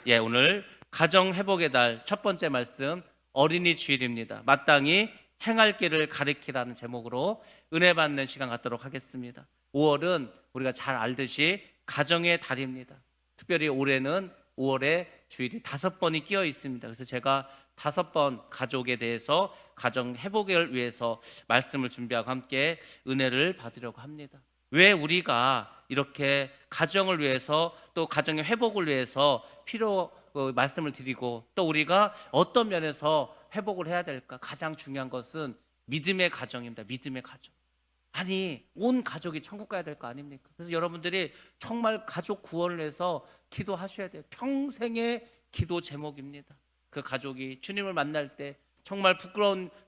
오늘 가정 회복의 달 첫 번째 말씀 어린이 주일입니다. 마땅히 행할 길을 가리키라는 제목으로 은혜 받는 시간 갖도록 하겠습니다. 5월은 우리가 잘 알듯이 가정의 달입니다. 특별히 올해는 5월에 주일이 5번이 끼어 있습니다. 그래서 제가 5번 가족에 대해서 가정 회복을 위해서 말씀을 준비하고 함께 은혜를 받으려고 합니다. 왜 우리가 이렇게 가정을 위해서 또 가정의 회복을 위해서 말씀을 드리고 또 우리가 어떤 면에서 회복을 해야 될까? 가장 중요한 것은 믿음의 가정입니다. 믿음의 가정. 아니, 온 가족이 천국 가야 될 거 아닙니까? 그래서 여러분들이 정말 가족 구원을 위해서 기도하셔야 돼요. 평생의 기도 제목입니다. 그 가족이 주님을 만날 때 정말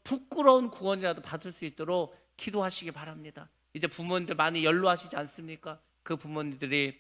부끄러운 구원이라도 받을 수 있도록 기도하시기 바랍니다. 이제 부모님들 많이 연로하시지 않습니까? 그 부모님들이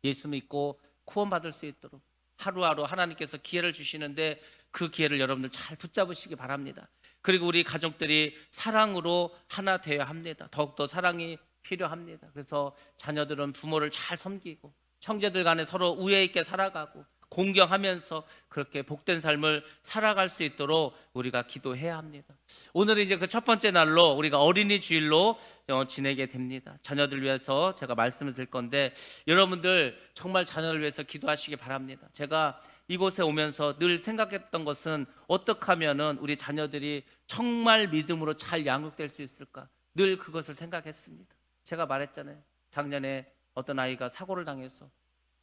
예수 믿고 구원받을 수 있도록 하루하루 하나님께서 기회를 주시는데 그 기회를 여러분들 잘 붙잡으시기 바랍니다. 그리고 우리 가족들이 사랑으로 하나 되어야 합니다. 더욱더 사랑이 필요합니다. 그래서 자녀들은 부모를 잘 섬기고 형제들 간에 서로 우애 있게 살아가고 공경하면서 그렇게 복된 삶을 살아갈 수 있도록 우리가 기도해야 합니다. 오늘은 이제 그 첫 번째 날로 우리가 어린이 주일로 지내게 됩니다. 자녀들 위해서 제가 말씀을 드릴 건데 여러분들 정말 자녀를 위해서 기도하시기 바랍니다. 제가 이곳에 오면서 늘 생각했던 것은 어떻게 하면은 우리 자녀들이 정말 믿음으로 잘 양육될 수 있을까? 늘 그것을 생각했습니다. 제가 말했잖아요. 작년에 어떤 아이가 사고를 당해서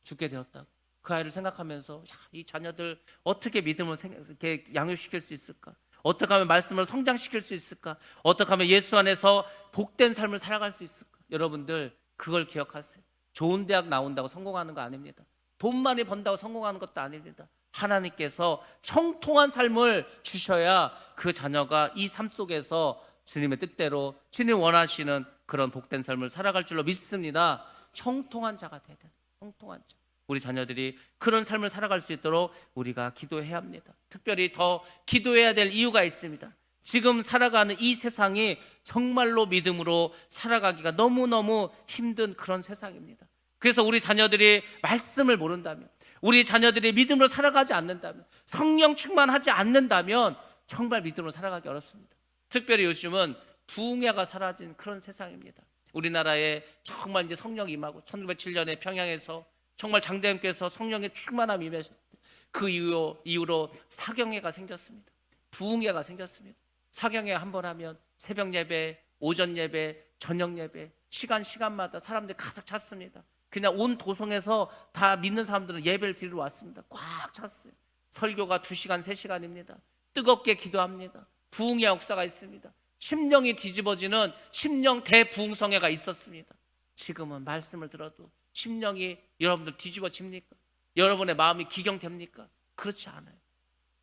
죽게 되었다고. 그 아이를 생각하면서 이 자녀들 어떻게 믿음을 이렇게 양육시킬 수 있을까? 어떻게 하면 말씀을 성장시킬 수 있을까? 어떻게 하면 예수 안에서 복된 삶을 살아갈 수 있을까? 여러분들 그걸 기억하세요. 좋은 대학 나온다고 성공하는 거 아닙니다. 돈 많이 번다고 성공하는 것도 아닙니다. 하나님께서 형통한 삶을 주셔야 그 자녀가 이 삶 속에서 주님의 뜻대로 주님 원하시는 그런 복된 삶을 살아갈 줄로 믿습니다. 형통한 자가 돼야 돼요. 형통한 자. 우리 자녀들이 그런 삶을 살아갈 수 있도록 우리가 기도해야 합니다. 특별히 더 기도해야 될 이유가 있습니다. 지금 살아가는 이 세상이 정말로 믿음으로 살아가기가 너무너무 힘든 그런 세상입니다. 그래서 우리 자녀들이 말씀을 모른다면, 우리 자녀들이 믿음으로 살아가지 않는다면, 성령 충만하지 않는다면 정말 믿음으로 살아가기 어렵습니다. 특별히 요즘은 부흥야가 사라진 그런 세상입니다. 우리나라에 정말 이제 성령이 임하고 1907년에 평양에서 정말 장대님께서 성령의 충만함이 임하셨을 때 그 이후로 사경회가 생겼습니다. 부흥회가 생겼습니다. 사경회 한 번 하면 새벽 예배, 오전 예배, 저녁 예배 시간마다 사람들이 가득 찼습니다. 그냥 온 도성에서 다 믿는 사람들은 예배를 드리러 왔습니다. 꽉 찼어요. 설교가 2시간, 3시간입니다. 뜨겁게 기도합니다. 부흥의 역사가 있습니다. 심령이 뒤집어지는 심령 대부흥성회가 있었습니다. 지금은 말씀을 들어도 심령이 여러분들 뒤집어집니까? 여러분의 마음이 기경됩니까? 그렇지 않아요.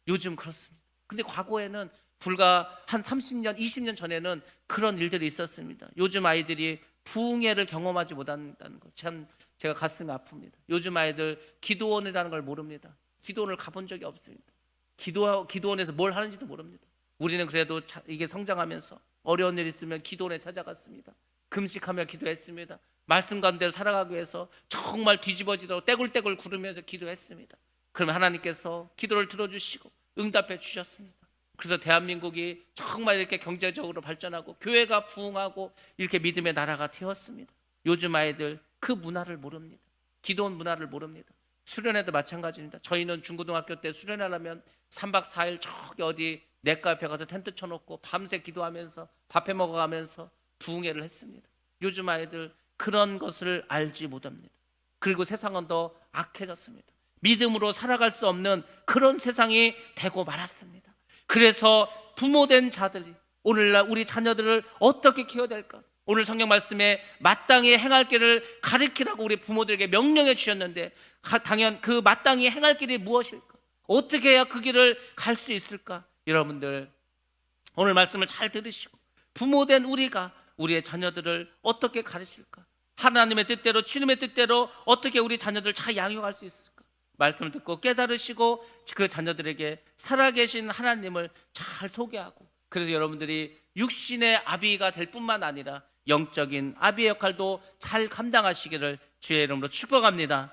요즘 그렇습니다. 근데 과거에는 불과 한 30년, 20년 전에는 그런 일들이 있었습니다. 요즘 아이들이 부흥회를 경험하지 못한다는 것, 참 제가 가슴이 아픕니다. 요즘 아이들 기도원이라는 걸 모릅니다. 기도원을 가본 적이 없습니다. 기도원에서 뭘 하는지도 모릅니다. 우리는 그래도 이게 성장하면서 어려운 일 있으면 기도원에 찾아갔습니다. 금식하며 기도했습니다. 말씀 가운데로 살아가기 위해서 정말 뒤집어지도록 떼굴떼굴 구르면서 기도했습니다. 그러면 하나님께서 기도를 들어주시고 응답해 주셨습니다. 그래서 대한민국이 정말 이렇게 경제적으로 발전하고 교회가 부흥하고 이렇게 믿음의 나라가 되었습니다. 요즘 아이들 그 문화를 모릅니다. 기도원 문화를 모릅니다. 수련회도 마찬가지입니다. 저희는 중고등학교 때 수련회하면 3박 4일 저기 어디 내과 옆에 가서 텐트 쳐놓고 밤새 기도하면서 밥해 먹어가면서 부흥회를 했습니다. 요즘 아이들 그런 것을 알지 못합니다. 그리고 세상은 더 악해졌습니다. 믿음으로 살아갈 수 없는 그런 세상이 되고 말았습니다. 그래서 부모된 자들이 오늘날 우리 자녀들을 어떻게 키워야 될까? 오늘 성경 말씀에 마땅히 행할 길을 가르치라고 우리 부모들에게 명령해 주셨는데 당연 그 마땅히 행할 길이 무엇일까? 어떻게 해야 그 길을 갈 수 있을까? 여러분들 오늘 말씀을 잘 들으시고 부모된 우리가 우리의 자녀들을 어떻게 가르칠까? 하나님의 뜻대로 주님의 뜻대로 어떻게 우리 자녀들을 잘 양육할 수 있을까? 말씀을 듣고 깨달으시고 그 자녀들에게 살아계신 하나님을 잘 소개하고 그래서 여러분들이 육신의 아비가 될 뿐만 아니라 영적인 아비의 역할도 잘 감당하시기를 주의 이름으로 축복합니다.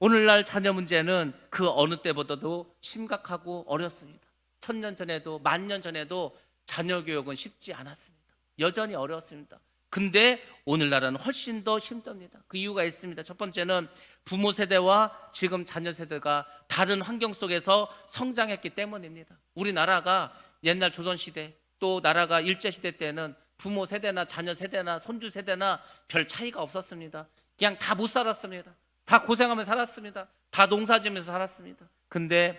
오늘날 자녀 문제는 그 어느 때보다도 심각하고 어렵습니다. 1000년 전에도 10,000년 전에도 자녀 교육은 쉽지 않았습니다. 여전히 어려웠습니다. 근데 오늘날은 훨씬 더 힘듭니다. 그 이유가 있습니다. 첫 번째는 부모 세대와 지금 자녀 세대가 다른 환경 속에서 성장했기 때문입니다. 우리나라가 옛날 조선시대 또 나라가 일제시대 때는 부모 세대나 자녀 세대나 손주 세대나 별 차이가 없었습니다. 그냥 다 못 살았습니다. 다 고생하면서 살았습니다. 다 농사지면서 살았습니다. 근데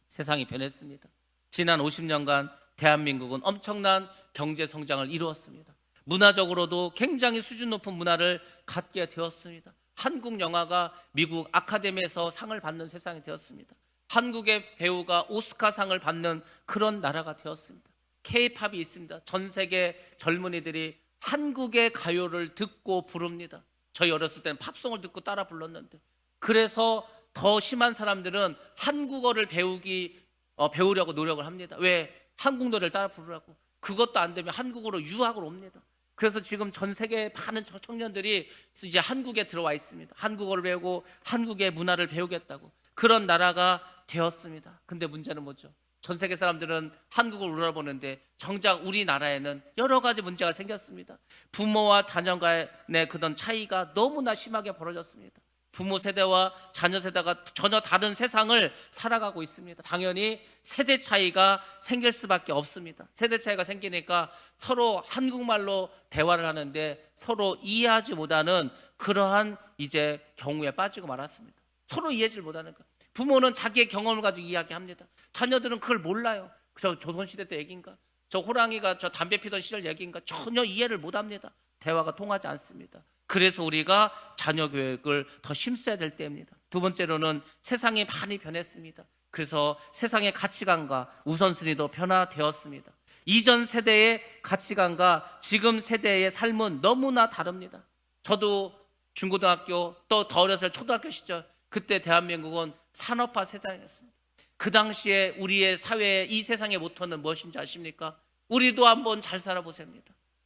세상이 변했습니다. 지난 50년간 대한민국은 엄청난 경제 성장을 이루었습니다. 문화적으로도 굉장히 수준 높은 문화를 갖게 되었습니다. 한국 영화가 미국 아카데미에서 상을 받는 세상이 되었습니다. 한국의 배우가 오스카상을 받는 그런 나라가 되었습니다. K-팝이 있습니다. 전 세계 젊은이들이 한국의 가요를 듣고 부릅니다. 저희 어렸을 때는 팝송을 듣고 따라 불렀는데, 그래서 더 심한 사람들은 한국어를 배우려고 노력을 합니다. 왜? 한국 노래를 따라 부르라고. 그것도 안 되면 한국으로 유학을 옵니다. 그래서 지금 전 세계 많은 청년들이 이제 한국에 들어와 있습니다. 한국어를 배우고 한국의 문화를 배우겠다고. 그런 나라가 되었습니다. 근데 문제는 뭐죠? 전 세계 사람들은 한국을 우러러보는데 정작 우리나라에는 여러 가지 문제가 생겼습니다. 부모와 자녀 간의 그런 차이가 너무나 심하게 벌어졌습니다. 부모 세대와 자녀 세대가 전혀 다른 세상을 살아가고 있습니다. 당연히 세대 차이가 생길 수밖에 없습니다. 세대 차이가 생기니까 서로 한국말로 대화를 하는데 서로 이해하지 못하는 그러한 이제 경우에 빠지고 말았습니다. 서로 이해하지 못하는 거. 부모는 자기의 경험을 가지고 이야기합니다. 자녀들은 그걸 몰라요. 저 조선시대 때 얘기인가? 저 호랑이가 저 담배 피던 시절 얘기인가? 전혀 이해를 못합니다. 대화가 통하지 않습니다. 그래서 우리가 자녀 교육을 더 힘써야 될 때입니다. 두 번째로는 세상이 많이 변했습니다. 그래서 세상의 가치관과 우선순위도 변화되었습니다. 이전 세대의 가치관과 지금 세대의 삶은 너무나 다릅니다. 저도 중고등학교 또 더 어렸을 초등학교 시절, 그때 대한민국은 산업화 세상이었습니다. 그 당시에 우리의 사회의 이 세상의 모토는 무엇인지 아십니까? 우리도 한번 잘 살아보세요.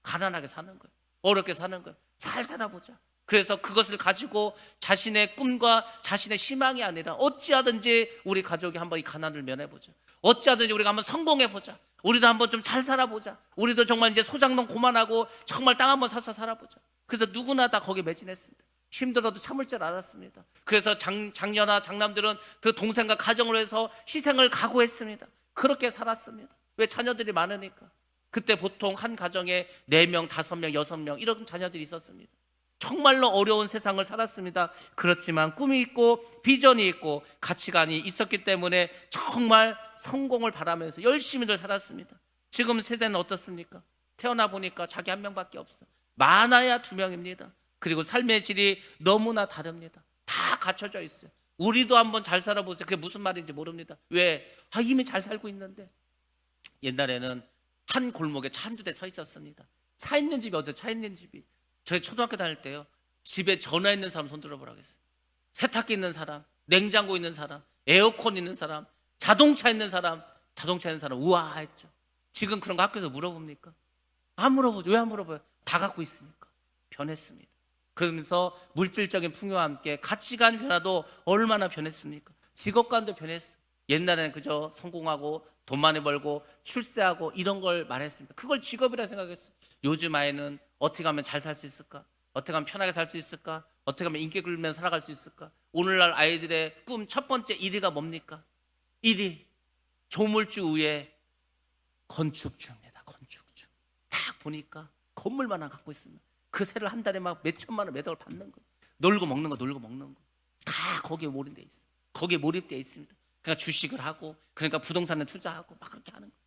가난하게 사는 거예요. 어렵게 사는 거예요. 잘 살아보자. 그래서 그것을 가지고 자신의 꿈과 자신의 희망이 아니라 어찌하든지 우리 가족이 한번 이 가난을 면해보자. 어찌하든지 우리가 한번 성공해보자. 우리도 한번 좀 잘 살아보자. 우리도 정말 이제 소장농 그만하고 정말 땅 한번 사서 살아보자. 그래서 누구나 다 거기에 매진했습니다. 힘들어도 참을 줄 알았습니다. 그래서 장녀나 장남들은 그 동생과 가정을 위해서 희생을 각오했습니다. 그렇게 살았습니다. 왜? 자녀들이 많으니까. 그때 보통 한 가정에 4명, 5명, 6명 이런 자녀들이 있었습니다. 정말로 어려운 세상을 살았습니다. 그렇지만 꿈이 있고 비전이 있고 가치관이 있었기 때문에 정말 성공을 바라면서 열심히들 살았습니다. 지금 세대는 어떻습니까? 태어나 보니까 자기 한 명밖에 없어. 많아야 2명입니다. 그리고 삶의 질이 너무나 다릅니다. 다 갖춰져 있어요. 우리도 한번 잘 살아보세요. 그게 무슨 말인지 모릅니다. 왜? 이미 잘 살고 있는데. 옛날에는 한 골목에 차 한두 대 서 있었습니다. 차 있는 집이 어디서 차 있는 집이. 저희 초등학교 다닐 때요, 집에 전화 있는 사람 손 들어보라고 했어요. 세탁기 있는 사람, 냉장고 있는 사람, 에어컨 있는 사람, 자동차 있는 사람 우와 했죠. 지금 그런 거 학교에서 물어봅니까? 안 물어보죠. 왜 안 물어봐요? 다 갖고 있으니까. 변했습니다. 그러면서 물질적인 풍요와 함께 가치관 변화도 얼마나 변했습니까? 직업관도 변했어요. 옛날에는 그저 성공하고 돈 많이 벌고 출세하고 이런 걸 말했습니다. 그걸 직업이라 생각했어요. 요즘 아이는 어떻게 하면 잘 살 수 있을까? 어떻게 하면 편하게 살 수 있을까? 어떻게 하면 인기 끌면서 살아갈 수 있을까? 오늘날 아이들의 꿈 첫 번째 1위가 뭡니까? 1위 조물주 위에 건축주입니다. 건축주. 딱 보니까 건물만 하나 갖고 있습니다. 그 세를 한 달에 막 몇 천만 원, 몇 억을 받는 거예요. 놀고 먹는 거 다 거기에 몰입돼 있어요. 거기에 몰입돼 있습니다. 그러니까 주식을 하고, 그러니까 부동산에 투자하고 막 그렇게 하는 거예요.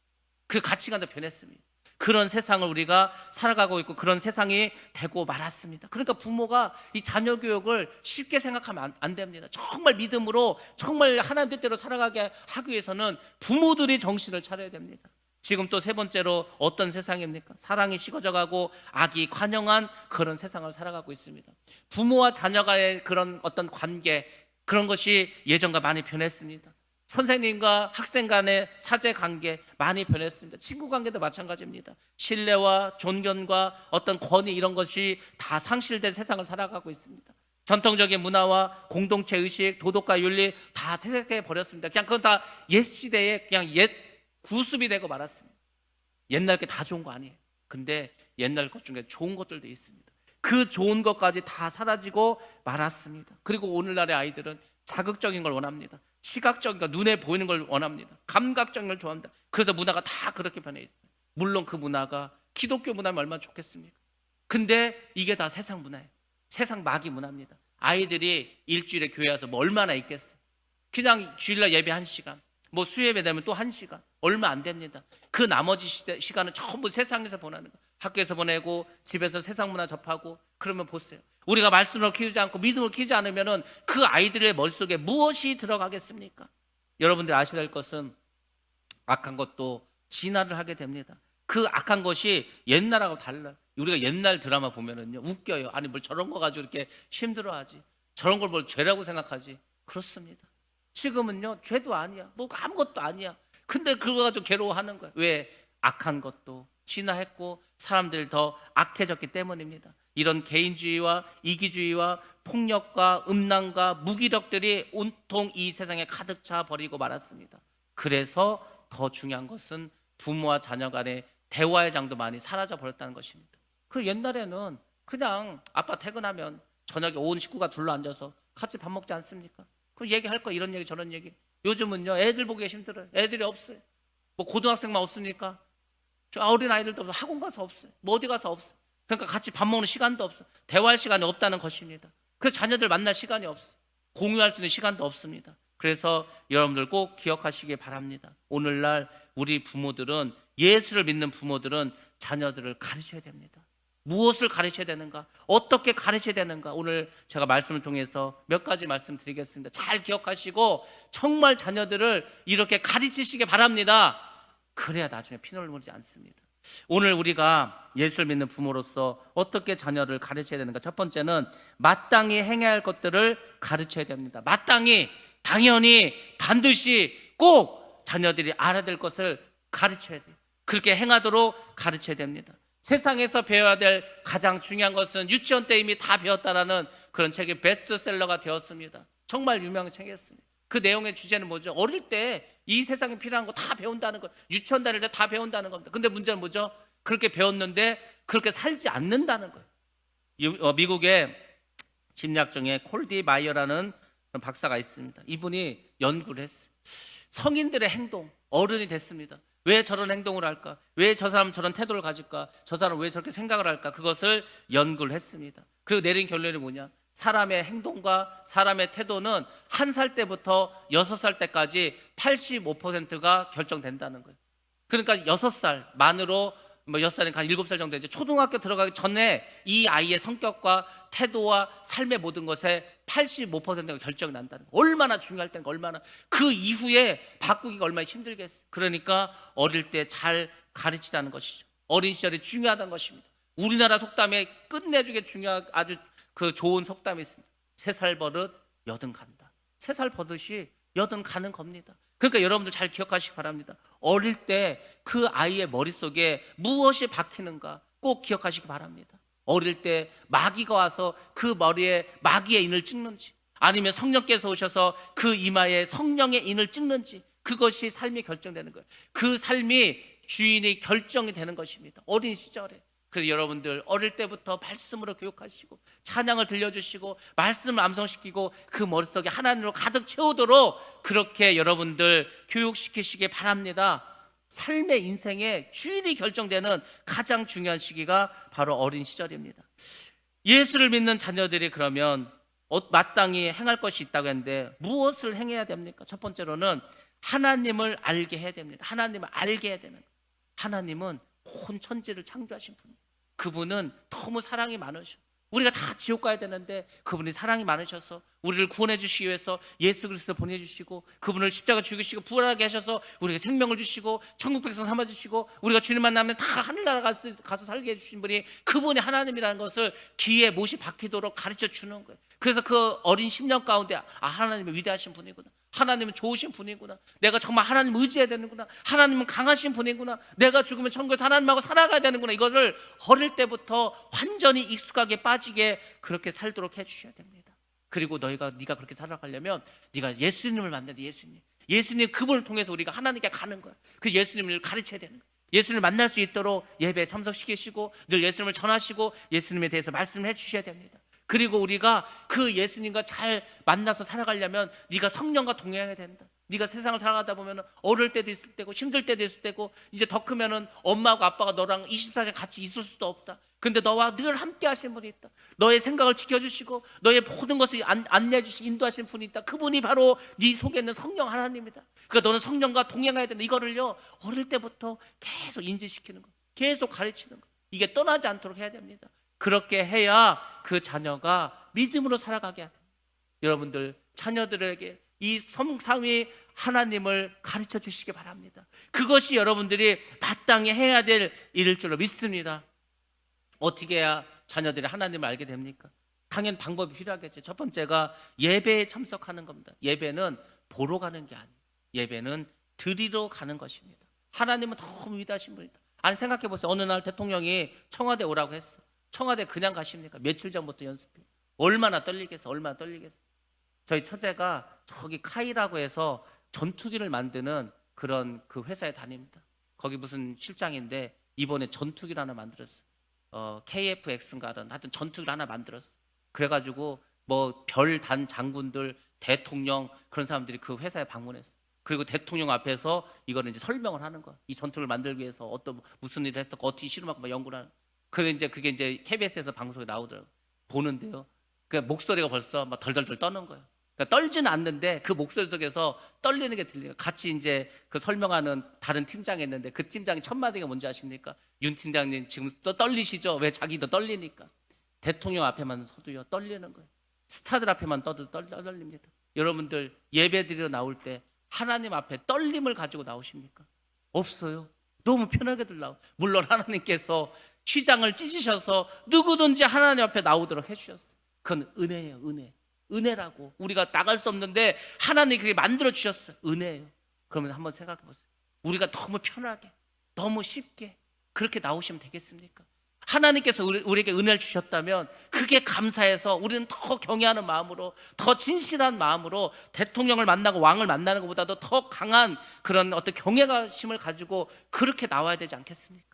그 가치관도 변했습니다. 그런 세상을 우리가 살아가고 있고 그런 세상이 되고 말았습니다. 그러니까 부모가 이 자녀 교육을 쉽게 생각하면 안 됩니다. 정말 믿음으로 정말 하나님 뜻대로 살아가게 하기 위해서는 부모들이 정신을 차려야 됩니다. 지금 또 세 번째로 어떤 세상입니까? 사랑이 식어져가고 악이 관영한 그런 세상을 살아가고 있습니다. 부모와 자녀가의 그런 어떤 관계, 그런 것이 예전과 많이 변했습니다. 선생님과 학생 간의 사제 관계 많이 변했습니다. 친구 관계도 마찬가지입니다. 신뢰와 존경과 어떤 권위 이런 것이 다 상실된 세상을 살아가고 있습니다. 전통적인 문화와 공동체 의식, 도덕과 윤리 다 퇴색해 버렸습니다. 그냥 그건 다 옛 시대에 그냥 옛 구습이 되고 말았습니다. 옛날 게 다 좋은 거 아니에요. 근데 옛날 것 중에 좋은 것들도 있습니다. 그 좋은 것까지 다 사라지고 말았습니다. 그리고 오늘날의 아이들은 자극적인 걸 원합니다. 시각적인 거, 눈에 보이는 걸 원합니다. 감각적인 걸 좋아합니다. 그래서 문화가 다 그렇게 변해 있어요. 물론 그 문화가 기독교 문화면 얼마나 좋겠습니까? 근데 이게 다 세상 문화예요. 세상 마귀 문화입니다. 아이들이 일주일에 교회 와서 뭐 얼마나 있겠어요? 그냥 주일날 예배 1시간, 뭐 수요예배 되면 또 1시간, 얼마 안 됩니다. 그 나머지 시간은 전부 세상에서 보내는 거예요. 학교에서 보내고 집에서 세상 문화 접하고. 그러면 보세요, 우리가 말씀으로 키우지 않고 믿음으로 키우지 않으면 그 아이들의 머릿속에 무엇이 들어가겠습니까? 여러분들 아셔야 될 것은 악한 것도 진화를 하게 됩니다. 그 악한 것이 옛날하고 달라요. 우리가 옛날 드라마 보면은요, 웃겨요. 아니 뭘 저런 거 가지고 이렇게 힘들어하지, 저런 걸 뭘 죄라고 생각하지. 그렇습니다. 지금은요, 죄도 아니야, 뭐 아무것도 아니야. 근데 그거 가지고 괴로워하는 거예요. 왜? 악한 것도 진화했고 사람들이 더 악해졌기 때문입니다. 이런 개인주의와 이기주의와 폭력과 음란과 무기력들이 온통 이 세상에 가득 차 버리고 말았습니다. 그래서 더 중요한 것은 부모와 자녀 간의 대화의 장도 많이 사라져 버렸다는 것입니다. 그 옛날에는 그냥 아빠 퇴근하면 저녁에 온 식구가 둘러앉아서 같이 밥 먹지 않습니까? 그럼 얘기할 거 이런 얘기 저런 얘기. 요즘은요, 애들 보기 힘들어요. 애들이 없어요. 뭐 고등학생만 없습니까? 저 어린 아이들도 없어요. 학원 가서 없어요. 뭐 어디 가서 없어요. 그러니까 같이 밥 먹는 시간도 없어요. 대화할 시간이 없다는 것입니다. 그래서 자녀들 만날 시간이 없어요. 공유할 수 있는 시간도 없습니다. 그래서 여러분들 꼭 기억하시기 바랍니다. 오늘날 우리 부모들은, 예수를 믿는 부모들은 자녀들을 가르쳐야 됩니다. 무엇을 가르쳐야 되는가, 어떻게 가르쳐야 되는가, 오늘 제가 말씀을 통해서 몇 가지 말씀드리겠습니다. 잘 기억하시고 정말 자녀들을 이렇게 가르치시기 바랍니다. 그래야 나중에 피눈물 물지 않습니다. 오늘 우리가 예수를 믿는 부모로서 어떻게 자녀를 가르쳐야 되는가? 첫 번째는 마땅히 행해야 할 것들을 가르쳐야 됩니다. 마땅히, 당연히, 반드시 꼭 자녀들이 알아야 될 것을 가르쳐야 돼요. 그렇게 행하도록 가르쳐야 됩니다. 세상에서 배워야 될 가장 중요한 것은 유치원 때 이미 다 배웠다라는 그런 책이 베스트셀러가 되었습니다. 정말 유명한 책이었습니다. 그 내용의 주제는 뭐죠? 어릴 때 이 세상에 필요한 거 다 배운다는 거, 유치원 다닐 때 다 배운다는 겁니다. 근데 문제는 뭐죠? 그렇게 배웠는데 그렇게 살지 않는다는 거예요. 미국의 심리학정의 콜디 마이어라는 박사가 있습니다. 이분이 연구를 했어요. 성인들의 행동, 어른이 됐습니다. 왜 저런 행동을 할까? 왜 저 사람은 저런 태도를 가질까? 저 사람은 왜 저렇게 생각을 할까? 그것을 연구를 했습니다. 그리고 내린 결론이 뭐냐? 사람의 행동과 사람의 태도는 1살 때부터 6살 때까지 85%가 결정된다는 거예요. 그러니까 6살 만으로, 뭐 6살이니까 한 7살 정도 이제 초등학교 들어가기 전에 이 아이의 성격과 태도와 삶의 모든 것에 85%가 결정이 난다는 거예요. 얼마나 중요할 때인가, 얼마나 그 이후에 바꾸기가 얼마나 힘들겠어요. 그러니까 어릴 때 잘 가르치라는 것이죠. 어린 시절이 중요하다는 것입니다. 우리나라 속담에 끝내주게 중요한 아주 그 좋은 속담이 있습니다. 3살 버릇 여든 간다. 3살 버릇이 여든 가는 겁니다. 그러니까 여러분들 잘 기억하시기 바랍니다. 어릴 때 그 아이의 머릿속에 무엇이 박히는가 꼭 기억하시기 바랍니다. 어릴 때 마귀가 와서 그 머리에 마귀의 인을 찍는지, 아니면 성령께서 오셔서 그 이마에 성령의 인을 찍는지, 그것이 삶이 결정되는 거예요. 그 삶이 주인이 결정이 되는 것입니다. 어린 시절에. 그래서 여러분들 어릴 때부터 말씀으로 교육하시고 찬양을 들려주시고 말씀을 암송시키고 그 머릿속에 하나님으로 가득 채우도록 그렇게 여러분들 교육시키시기 바랍니다. 삶의 인생의 주인이 결정되는 가장 중요한 시기가 바로 어린 시절입니다. 예수를 믿는 자녀들이 그러면 마땅히 행할 것이 있다고 했는데 무엇을 행해야 됩니까? 첫 번째로는 하나님을 알게 해야 됩니다. 하나님을 알게 해야 되는 거예요. 하나님은 온 천지를 창조하신 분이에요. 그분은 너무 사랑이 많으셔. 우리가 다 지옥 가야 되는데 그분이 사랑이 많으셔서 우리를 구원해 주시기 위해서 예수 그리스도 보내주시고 그분을 십자가 죽이시고 부활하게 하셔서 우리에게 생명을 주시고 천국 백성 삼아주시고 우리가 주님 만나면 다 하늘나라 가서 살게 해주신 분이, 그분이 하나님이라는 것을 귀에 못이 박히도록 가르쳐 주는 거예요. 그래서 그 어린 10년 가운데 하나님은 위대하신 분이구나, 하나님은 좋으신 분이구나, 내가 정말 하나님 의지해야 되는구나, 하나님은 강하신 분이구나, 내가 죽으면 천국에서 하나님하고 살아가야 되는구나, 이것을 어릴 때부터 완전히 익숙하게 빠지게 그렇게 살도록 해주셔야 됩니다. 그리고 네가 그렇게 살아가려면 네가 예수님을 만나야 돼. 예수님 그분을 통해서 우리가 하나님께 가는 거야. 그 예수님을 가르쳐야 되는 거야. 예수님을 만날 수 있도록 예배에 참석시키시고 늘 예수님을 전하시고 예수님에 대해서 말씀을 해주셔야 됩니다. 그리고 우리가 그 예수님과 잘 만나서 살아가려면 네가 성령과 동행해야 된다. 네가 세상을 살아가다 보면 어릴 때도 있을 때고 힘들 때도 있을 때고 이제 더 크면은 엄마하고 아빠가 너랑 24시간 같이 있을 수도 없다. 근데 너와 늘 함께 하시는 분이 있다. 너의 생각을 지켜주시고 너의 모든 것을 안내해 주시고 인도하시는 분이 있다. 그분이 바로 네 속에 있는 성령 하나님이다. 그러니까 너는 성령과 동행해야 된다. 이거를요 어릴 때부터 계속 인지시키는 거, 계속 가르치는 거, 이게 떠나지 않도록 해야 됩니다. 그렇게 해야 그 자녀가 믿음으로 살아가게 하다. 여러분들 자녀들에게 이 성삼위 하나님을 가르쳐 주시기 바랍니다. 그것이 여러분들이 마땅히 해야 될 일일 줄로 믿습니다. 어떻게 해야 자녀들이 하나님을 알게 됩니까? 당연 방법이 필요하겠죠. 첫 번째가 예배에 참석하는 겁니다. 예배는 보러 가는 게 아니에요. 예배는 드리러 가는 것입니다. 하나님은 너무 위대하신 분이다. 아니 생각해 보세요. 어느 날 대통령이 청와대 오라고 했어. 청와대 그냥 가십니까? 며칠 전부터 연습해. 얼마나 떨리겠어. 저희 처제가 저기 카이라고 해서 전투기를 만드는 그런 그 회사에 다닙니다. 거기 무슨 실장인데 이번에 전투기를 하나 만들었어. KF-X인가 하여튼 전투기를 하나 만들었어. 그래가지고 뭐 별단 장군들, 대통령 그런 사람들이 그 회사에 방문했어. 그리고 대통령 앞에서 이거를 이제 설명을 하는 거야. 이 전투기를 만들기 위해서 어떤 무슨 일을 했었고 어떻게 실험하고 막 연구를 하는. 그게 이제 KBS에서 방송에 나오더라고. 보는데요. 그 목소리가 벌써 막 덜덜덜 떠는 거예요. 그러니까 떨지는 않는데 그 목소리 속에서 떨리는 게 들려요. 같이 이제 그 설명하는 다른 팀장이 있는데 그 팀장이 첫 마디가 뭔지 아십니까? 윤 팀장님 지금 또 떨리시죠? 왜 자기도 떨리니까. 대통령 앞에만 서도요 떨리는 거예요. 스타들 앞에만 떠도 떨립니다. 여러분들 예배드리러 나올 때 하나님 앞에 떨림을 가지고 나오십니까? 없어요. 너무 편하게들 나오. 물론 하나님께서 휘장을 찢으셔서 누구든지 하나님 앞에 나오도록 해주셨어요. 그건 은혜예요. 은혜라고. 우리가 나갈 수 없는데 하나님이 그렇게 만들어 주셨어요. 은혜예요. 그러면 한번 생각해 보세요. 우리가 너무 편하게 너무 쉽게 그렇게 나오시면 되겠습니까? 하나님께서 우리에게 은혜를 주셨다면 그게 감사해서 우리는 더 경외하는 마음으로 더 진실한 마음으로 대통령을 만나고 왕을 만나는 것보다도 더 강한 그런 어떤 경외심을 가지고 그렇게 나와야 되지 않겠습니까?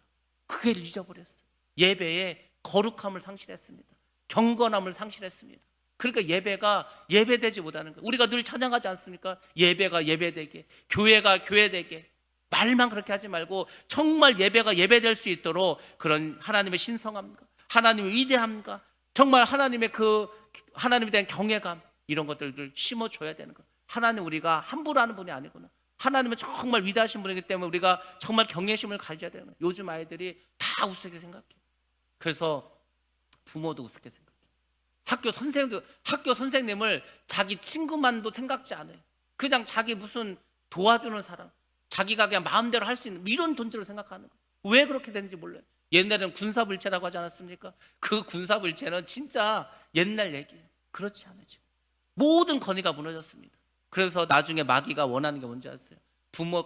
그게 잊어버렸어요. 예배에 거룩함을 상실했습니다. 경건함을 상실했습니다. 그러니까 예배가 예배되지 못하는 거예요. 우리가 늘 찬양하지 않습니까? 예배가 예배되게, 교회가 교회되게. 말만 그렇게 하지 말고 정말 예배가 예배될 수 있도록 그런 하나님의 신성함과 하나님의 위대함과 정말 하나님의 그 하나님에 대한 경외감 이런 것들을 심어줘야 되는 거예요. 하나님 우리가 함부로 하는 분이 아니구나. 하나님은 정말 위대하신 분이기 때문에 우리가 정말 경외심을 가져야 되는 거예요. 요즘 아이들이 다 우습게 생각해요. 그래서 부모도 우습게 생각해요. 학교 선생님을 자기 친구만도 생각지 않아요. 그냥 자기 무슨 도와주는 사람, 자기가 그냥 마음대로 할 수 있는 이런 존재로 생각하는 거예요. 왜 그렇게 되는지 몰라요. 옛날에는 군사불체라고 하지 않았습니까? 그 군사불체는 진짜 옛날 얘기예요. 그렇지 않아요. 지금 모든 권위가 무너졌습니다. 그래서 나중에 마귀가 원하는 게 뭔지 아세요?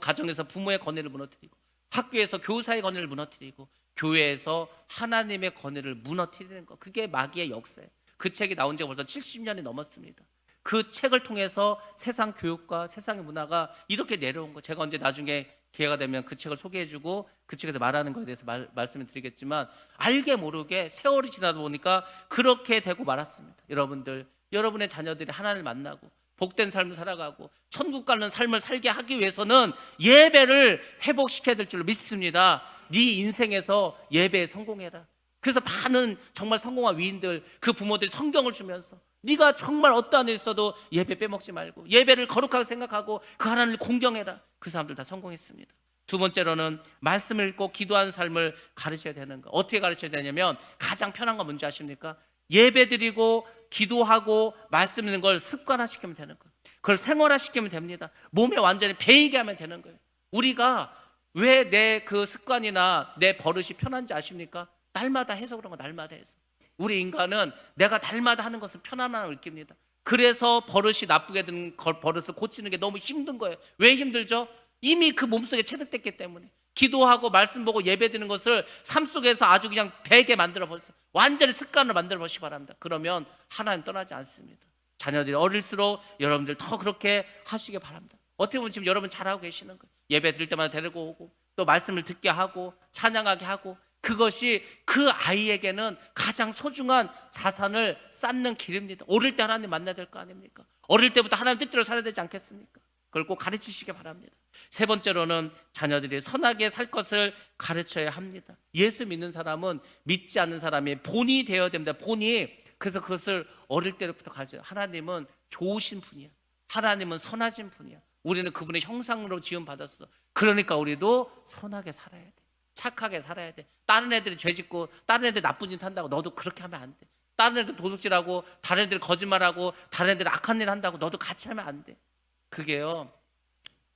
가정에서 부모의 권위를 무너뜨리고 학교에서 교사의 권위를 무너뜨리고 교회에서 하나님의 권위를 무너뜨리는 거. 그게 마귀의 역사예요. 그 책이 나온 지가 벌써 70년이 넘었습니다. 그 책을 통해서 세상 교육과 세상의 문화가 이렇게 내려온 거. 제가 언제 나중에 기회가 되면 그 책을 소개해주고 그 책에서 말하는 거에 대해서 말씀을 드리겠지만 알게 모르게 세월이 지나다 보니까 그렇게 되고 말았습니다. 여러분들, 여러분의 자녀들이 하나님을 만나고 복된 삶을 살아가고 천국 가는 삶을 살게 하기 위해서는 예배를 회복시켜야 될 줄로 믿습니다. 네 인생에서 예배에 성공해라. 그래서 많은 정말 성공한 위인들, 그 부모들이 성경을 주면서 네가 정말 어떠한 일 있어도 예배 빼먹지 말고 예배를 거룩하게 생각하고 그 하나님을 공경해라. 그 사람들 다 성공했습니다. 두 번째로는 말씀을 읽고 기도하는 삶을 가르쳐야 되는 거. 어떻게 가르쳐야 되냐면 가장 편한 건 뭔지 아십니까? 예배 드리고 기도하고 말씀 읽는 걸 습관화시키면 되는 거예요. 그걸 생활화시키면 됩니다. 몸에 완전히 배이게 하면 되는 거예요. 우리가 왜 내 그 습관이나 내 버릇이 편한지 아십니까? 날마다 해서 그런 거. 날마다 해서 우리 인간은 내가 날마다 하는 것은 편안함을 느낍니다. 그래서 버릇이 나쁘게 든 버릇을 고치는 게 너무 힘든 거예요. 왜 힘들죠? 이미 그 몸속에 체득됐기 때문에. 기도하고 말씀 보고 예배드리는 것을 삶 속에서 아주 그냥 배게 만들어 보세요. 완전히 습관을 만들어 보시기 바랍니다. 그러면 하나님 떠나지 않습니다. 자녀들이 어릴수록 여러분들 더 그렇게 하시기 바랍니다. 어떻게 보면 지금 여러분 잘하고 계시는 거예요. 예배 드릴 때마다 데리고 오고 또 말씀을 듣게 하고 찬양하게 하고, 그것이 그 아이에게는 가장 소중한 자산을 쌓는 길입니다. 어릴 때 하나님 만나야 될 거 아닙니까? 어릴 때부터 하나님 뜻대로 살아야 되지 않겠습니까? 그걸 꼭 가르치시기 바랍니다. 세 번째로는 자녀들이 선하게 살 것을 가르쳐야 합니다. 예수 믿는 사람은 믿지 않는 사람이 본이 되어야 됩니다. 본이. 그래서 그것을 어릴 때부터 가르쳐요. 하나님은 좋으신 분이야. 하나님은 선하신 분이야. 우리는 그분의 형상으로 지음받았어. 그러니까 우리도 선하게 살아야 돼. 착하게 살아야 돼. 다른 애들이 죄짓고 다른 애들이 나쁜 짓 한다고 너도 그렇게 하면 안 돼. 다른 애들 도둑질하고 다른 애들이 거짓말하고 다른 애들이 악한 일 한다고 너도 같이 하면 안 돼. 그게요,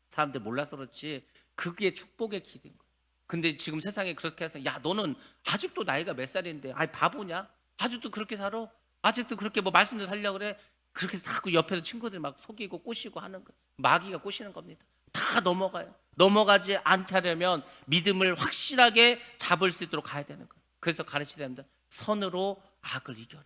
사람들 몰라서 그렇지 그게 축복의 길인 거야. 근데 지금 세상에 그렇게 해서 야 너는 아직도 나이가 몇 살인데 아이 바보냐? 아직도 그렇게 살아? 아직도 그렇게 뭐 말씀도 살려고 그래? 그렇게 자꾸 옆에서 친구들 막 속이고 꼬시고 하는 거, 마귀가 꼬시는 겁니다. 다 넘어가요. 넘어가지 않게 하려면 믿음을 확실하게 잡을 수 있도록 가야 되는 거예요. 그래서 가르쳐야 됩니다. 선으로 악을 이겨라.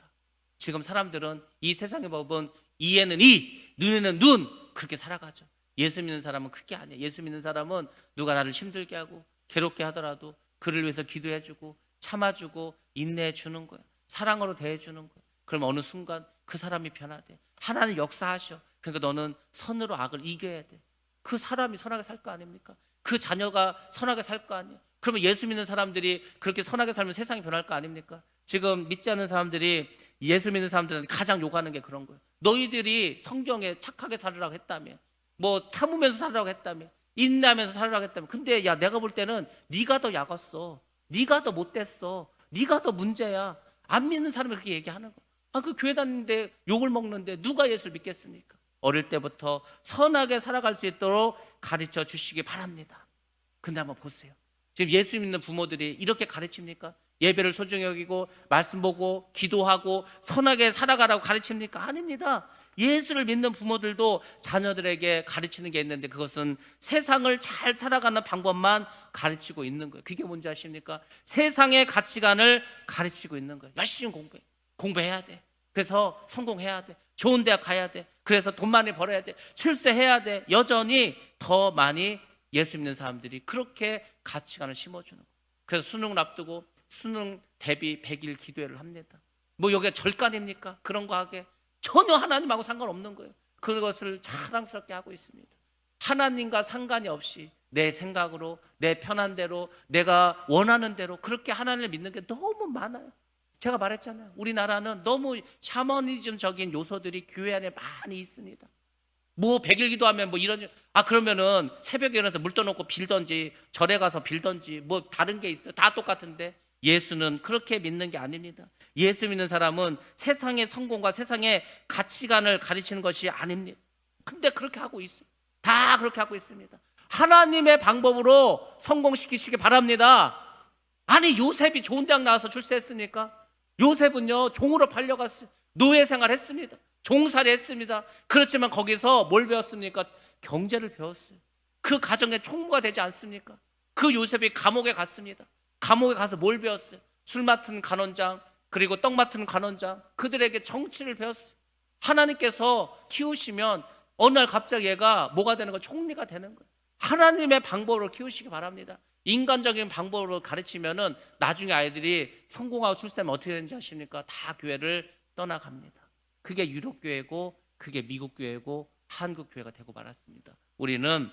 지금 사람들은 이 세상의 법은 이에는 이, 눈에는 눈, 그렇게 살아가죠. 예수 믿는 사람은 그게 아니에요. 예수 믿는 사람은 누가 나를 힘들게 하고 괴롭게 하더라도 그를 위해서 기도해주고 참아주고 인내해주는 거예요. 사랑으로 대해주는 거예요. 그럼 어느 순간 그 사람이 변화돼. 하나님 역사하셔. 그러니까 너는 선으로 악을 이겨야 돼. 그 사람이 선하게 살 거 아닙니까? 그 자녀가 선하게 살 거 아니에요. 그러면 예수 믿는 사람들이 그렇게 선하게 살면 세상이 변할 거 아닙니까? 지금 믿지 않는 사람들이 예수 믿는 사람들한테 가장 욕하는 게 그런 거예요. 너희들이 성경에 착하게 살으라고 했다며, 뭐 참으면서 살으라고 했다며, 인내하면서 살으라고 했다며. 근데 야 내가 볼 때는 네가 더 약았어. 네가 더 못됐어. 네가 더 문제야. 안 믿는 사람이 그렇게 얘기하는 거예요. 아, 그 교회 다니는데 욕을 먹는데 누가 예수를 믿겠습니까? 어릴 때부터 선하게 살아갈 수 있도록 가르쳐 주시기 바랍니다. 근데 한번 보세요. 지금 예수 믿는 부모들이 이렇게 가르칩니까? 예배를 소중히 여기고 말씀 보고 기도하고 선하게 살아가라고 가르칩니까? 아닙니다. 예수를 믿는 부모들도 자녀들에게 가르치는 게 있는데 그것은 세상을 잘 살아가는 방법만 가르치고 있는 거예요. 그게 뭔지 아십니까? 세상의 가치관을 가르치고 있는 거예요. 열심히 공부해야 돼. 그래서 성공해야 돼. 좋은 대학 가야 돼. 그래서 돈 많이 벌어야 돼. 출세해야 돼. 여전히 더 많이 예수 믿는 사람들이 그렇게 가치관을 심어주는 거예요. 그래서 수능을 앞두고 수능 대비 100일 기도회를 합니다. 뭐 여기가 절간입니까? 그런 거 하게 전혀 하나님하고 상관없는 거예요. 그것을 자랑스럽게 하고 있습니다. 하나님과 상관이 없이 내 생각으로 내 편한 대로 내가 원하는 대로 그렇게 하나님을 믿는 게 너무 많아요. 제가 말했잖아요. 우리나라는 너무 샤머니즘적인 요소들이 교회 안에 많이 있습니다. 뭐 100일 기도하면 뭐 이런, 그러면은 새벽에 일어나서 물 떠놓고 빌던지 절에 가서 빌던지 뭐 다른 게 있어요. 다 똑같은데 예수는 그렇게 믿는 게 아닙니다. 예수 믿는 사람은 세상의 성공과 세상의 가치관을 가르치는 것이 아닙니다. 근데 그렇게 하고 있어요. 다 그렇게 하고 있습니다. 하나님의 방법으로 성공시키시기 바랍니다. 아니 요셉이 좋은 대학 나와서 출세했습니까? 요셉은요 종으로 팔려갔어요. 노예 생활했습니다. 종살이 했습니다. 그렇지만 거기서 뭘 배웠습니까? 경제를 배웠어요. 그 가정의 총무가 되지 않습니까? 그 요셉이 감옥에 갔습니다. 감옥에 가서 뭘 배웠어요? 술 맡은 간원장 그리고 떡 맡은 간원장, 그들에게 정치를 배웠어요. 하나님께서 키우시면 어느 날 갑자기 얘가 뭐가 되는 거예요? 총리가 되는 거예요. 하나님의 방법으로 키우시기 바랍니다. 인간적인 방법으로 가르치면은 나중에 아이들이 성공하고 출세하면 어떻게 되는지 아십니까? 다 교회를 떠나갑니다. 그게 유럽 교회고 그게 미국 교회고 한국 교회가 되고 말았습니다. 우리는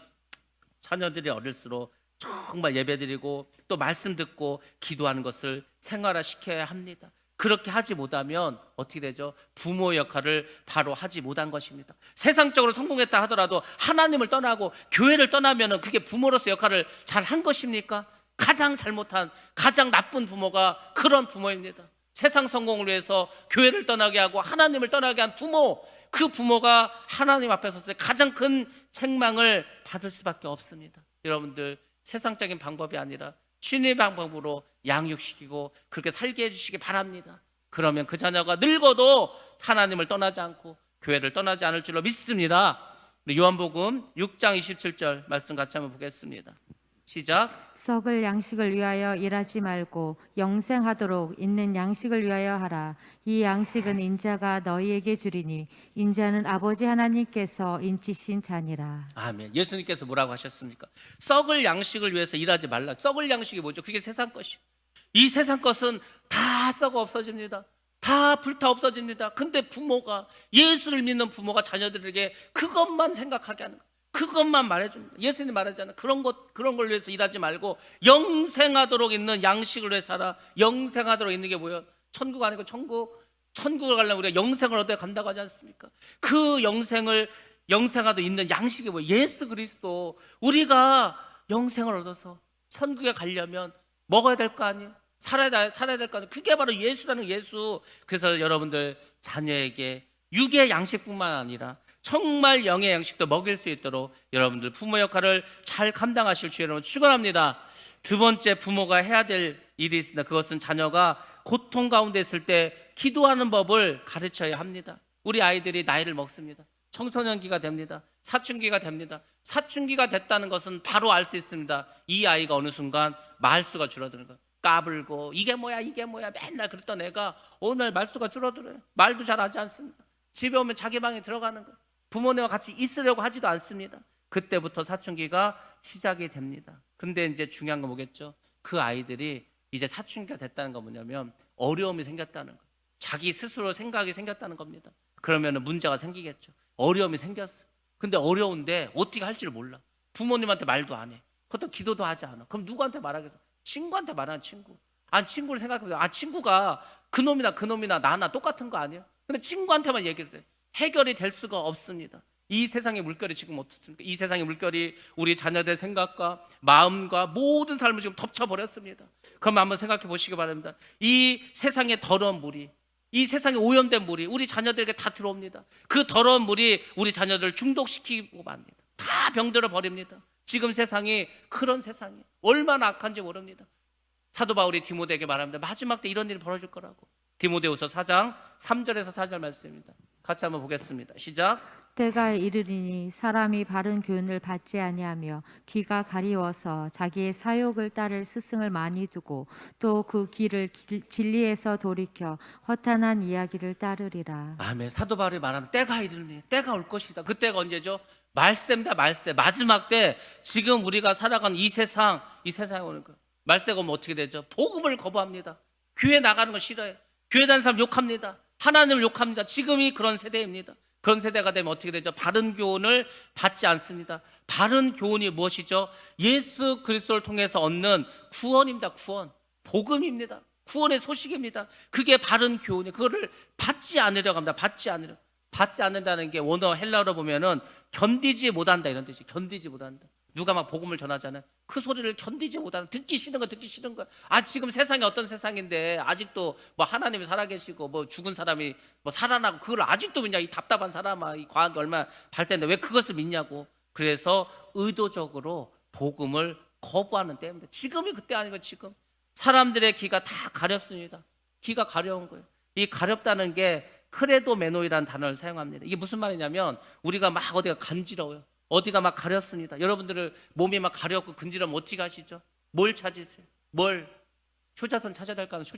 자녀들이 어릴수록 정말 예배드리고 또 말씀 듣고 기도하는 것을 생활화시켜야 합니다. 그렇게 하지 못하면 어떻게 되죠? 부모 역할을 바로 하지 못한 것입니다. 세상적으로 성공했다 하더라도 하나님을 떠나고 교회를 떠나면 그게 부모로서 역할을 잘 한 것입니까? 가장 잘못한, 가장 나쁜 부모가 그런 부모입니다. 세상 성공을 위해서 교회를 떠나게 하고 하나님을 떠나게 한 부모, 그 부모가 하나님 앞에 섰을 때 가장 큰 책망을 받을 수밖에 없습니다. 여러분들 세상적인 방법이 아니라 주님의 방법으로 양육시키고 그렇게 살게 해주시기 바랍니다. 그러면 그 자녀가 늙어도 하나님을 떠나지 않고 교회를 떠나지 않을 줄로 믿습니다. 요한복음 6장 27절 말씀 같이 한번 보겠습니다. 시작. 썩을 양식을 위하여 일하지 말고 영생하도록 있는 양식을 위하여 하라. 이 양식은 인자가 너희에게 주리니 인자는 아버지 하나님께서 인치신 자니라. 아멘. 예수님께서 뭐라고 하셨습니까? 썩을 양식을 위해서 일하지 말라. 썩을 양식이 뭐죠? 그게 세상 것이. 이 세상 것은 다 썩어 없어집니다. 다 불타 없어집니다. 근데 부모가, 예수를 믿는 부모가 자녀들에게 그것만 생각하게 하는 거예요. 그것만 말해줍니다. 예수님 말하잖아요. 그런 걸 위해서 일하지 말고 영생하도록 있는 양식을 위해서 살아. 영생하도록 있는 게 뭐예요? 천국 아니고 천국을 가려면 우리가 영생을 얻어야 간다고 하지 않습니까? 그 영생하도록 있는 양식이 뭐예요? 예수 그리스도. 우리가 영생을 얻어서 천국에 가려면 먹어야 될 거 아니에요? 살아야 될 거 아니에요? 그게 바로 예수라는 예수. 그래서 여러분들 자녀에게 육의 양식뿐만 아니라 정말 영의 양식도 먹일 수 있도록 여러분들 부모 역할을 잘 감당하실 주의 이름으로 축원합니다. 두 번째, 부모가 해야 될 일이 있습니다. 그것은 자녀가 고통 가운데 있을 때 기도하는 법을 가르쳐야 합니다. 우리 아이들이 나이를 먹습니다. 청소년기가 됩니다. 사춘기가 됩니다. 사춘기가 됐다는 것은 바로 알 수 있습니다. 이 아이가 어느 순간 말수가 줄어드는 거예요. 까불고 이게 뭐야 맨날 그랬던 애가 어느 날 말수가 줄어들어요. 말도 잘 하지 않습니다. 집에 오면 자기 방에 들어가는 거예요. 부모님과 같이 있으려고 하지도 않습니다. 그때부터 사춘기가 시작이 됩니다. 근데 이제 중요한 건 뭐겠죠? 그 아이들이 이제 사춘기가 됐다는 건 뭐냐면 어려움이 생겼다는 거예요. 자기 스스로 생각이 생겼다는 겁니다. 그러면 문제가 생기겠죠. 어려움이 생겼어. 근데 어려운데 어떻게 할 줄 몰라. 부모님한테 말도 안 해. 그것도 기도도 하지 않아. 그럼 누구한테 말하겠어? 친구한테 말하는 친구. 친구를 생각해보자. 친구가 그놈이나 나나 똑같은 거 아니야? 근데 친구한테만 얘기를 해. 해결이 될 수가 없습니다. 이 세상의 물결이 지금 어떻습니까? 이 세상의 물결이 우리 자녀들의 생각과 마음과 모든 삶을 지금 덮쳐버렸습니다. 그럼 한번 생각해 보시기 바랍니다. 이 세상의 더러운 물이, 이 세상에 오염된 물이 우리 자녀들에게 다 들어옵니다. 그 더러운 물이 우리 자녀들을 중독시키고 맙니다. 다 병들어 버립니다. 지금 세상이 그런 세상이에요. 얼마나 악한지 모릅니다. 사도 바울이 디모데에게 말합니다. 마지막 때 이런 일이 벌어질 거라고. 디모데후서 4장 3절에서 4절 말씀입니다. 같이 한번 보겠습니다. 시작. 때가 이르리니 사람이 바른 교훈을 받지 아니하며 귀가 가리워서 자기의 사욕을 따를 스승을 많이 두고 또 그 길을 진리에서 돌이켜 허탄한 이야기를 따르리라. 아멘. 사도 바울이 말하면 때가 이르니, 때가 올 것이다. 그때가 언제죠? 말세입니다. 말세. 마지막 때. 지금 우리가 살아가는 이 세상에 오는 거예요. 말세가 오면 어떻게 되죠? 복음을 거부합니다. 교회 나가는 거 싫어요. 교회 다니는 사람 욕합니다. 하나님을 욕합니다. 지금이 그런 세대입니다. 그런 세대가 되면 어떻게 되죠? 바른 교훈을 받지 않습니다. 바른 교훈이 무엇이죠? 예수 그리스도를 통해서 얻는 구원입니다. 구원. 복음입니다. 구원의 소식입니다. 그게 바른 교훈이에요. 그거를 받지 않으려고 합니다. 받지 않는다는 게 원어 헬라어로 보면은 견디지 못한다 이런 뜻이에요. 견디지 못한다. 누가 막 복음을 전하잖아요. 그 소리를 견디지 못하는, 듣기 싫은 거. 지금 세상이 어떤 세상인데 아직도 뭐 하나님이 살아계시고 뭐 죽은 사람이 뭐 살아나고 그걸 아직도 믿냐, 이 답답한 사람아. 이 과학이 얼마나 발달했는데 왜 그것을 믿냐고. 그래서 의도적으로 복음을 거부하는 때입니다. 지금이 그때 아니고 지금 사람들의 귀가 다 가렵습니다. 귀가 가려운 거예요. 이 가렵다는 게 크레도메노이라는 단어를 사용합니다. 이게 무슨 말이냐면 우리가 막 어디가 간지러워요. 어디가 막 가렵습니다. 여러분들을 몸이 막 가렵고 근지러면 어떻게 하시죠? 뭘 찾으세요? 효자손 찾아야 될 거 아니에요?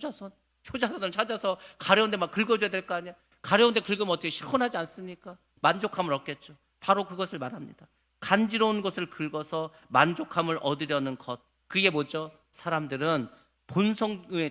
효자손을 찾아서 가려운데 막 긁어줘야 될 거 아니야? 가려운데 긁으면 어떻게 시원하지 않습니까? 만족감을 얻겠죠. 바로 그것을 말합니다. 간지러운 것을 긁어서 만족감을 얻으려는 것. 그게 뭐죠? 사람들은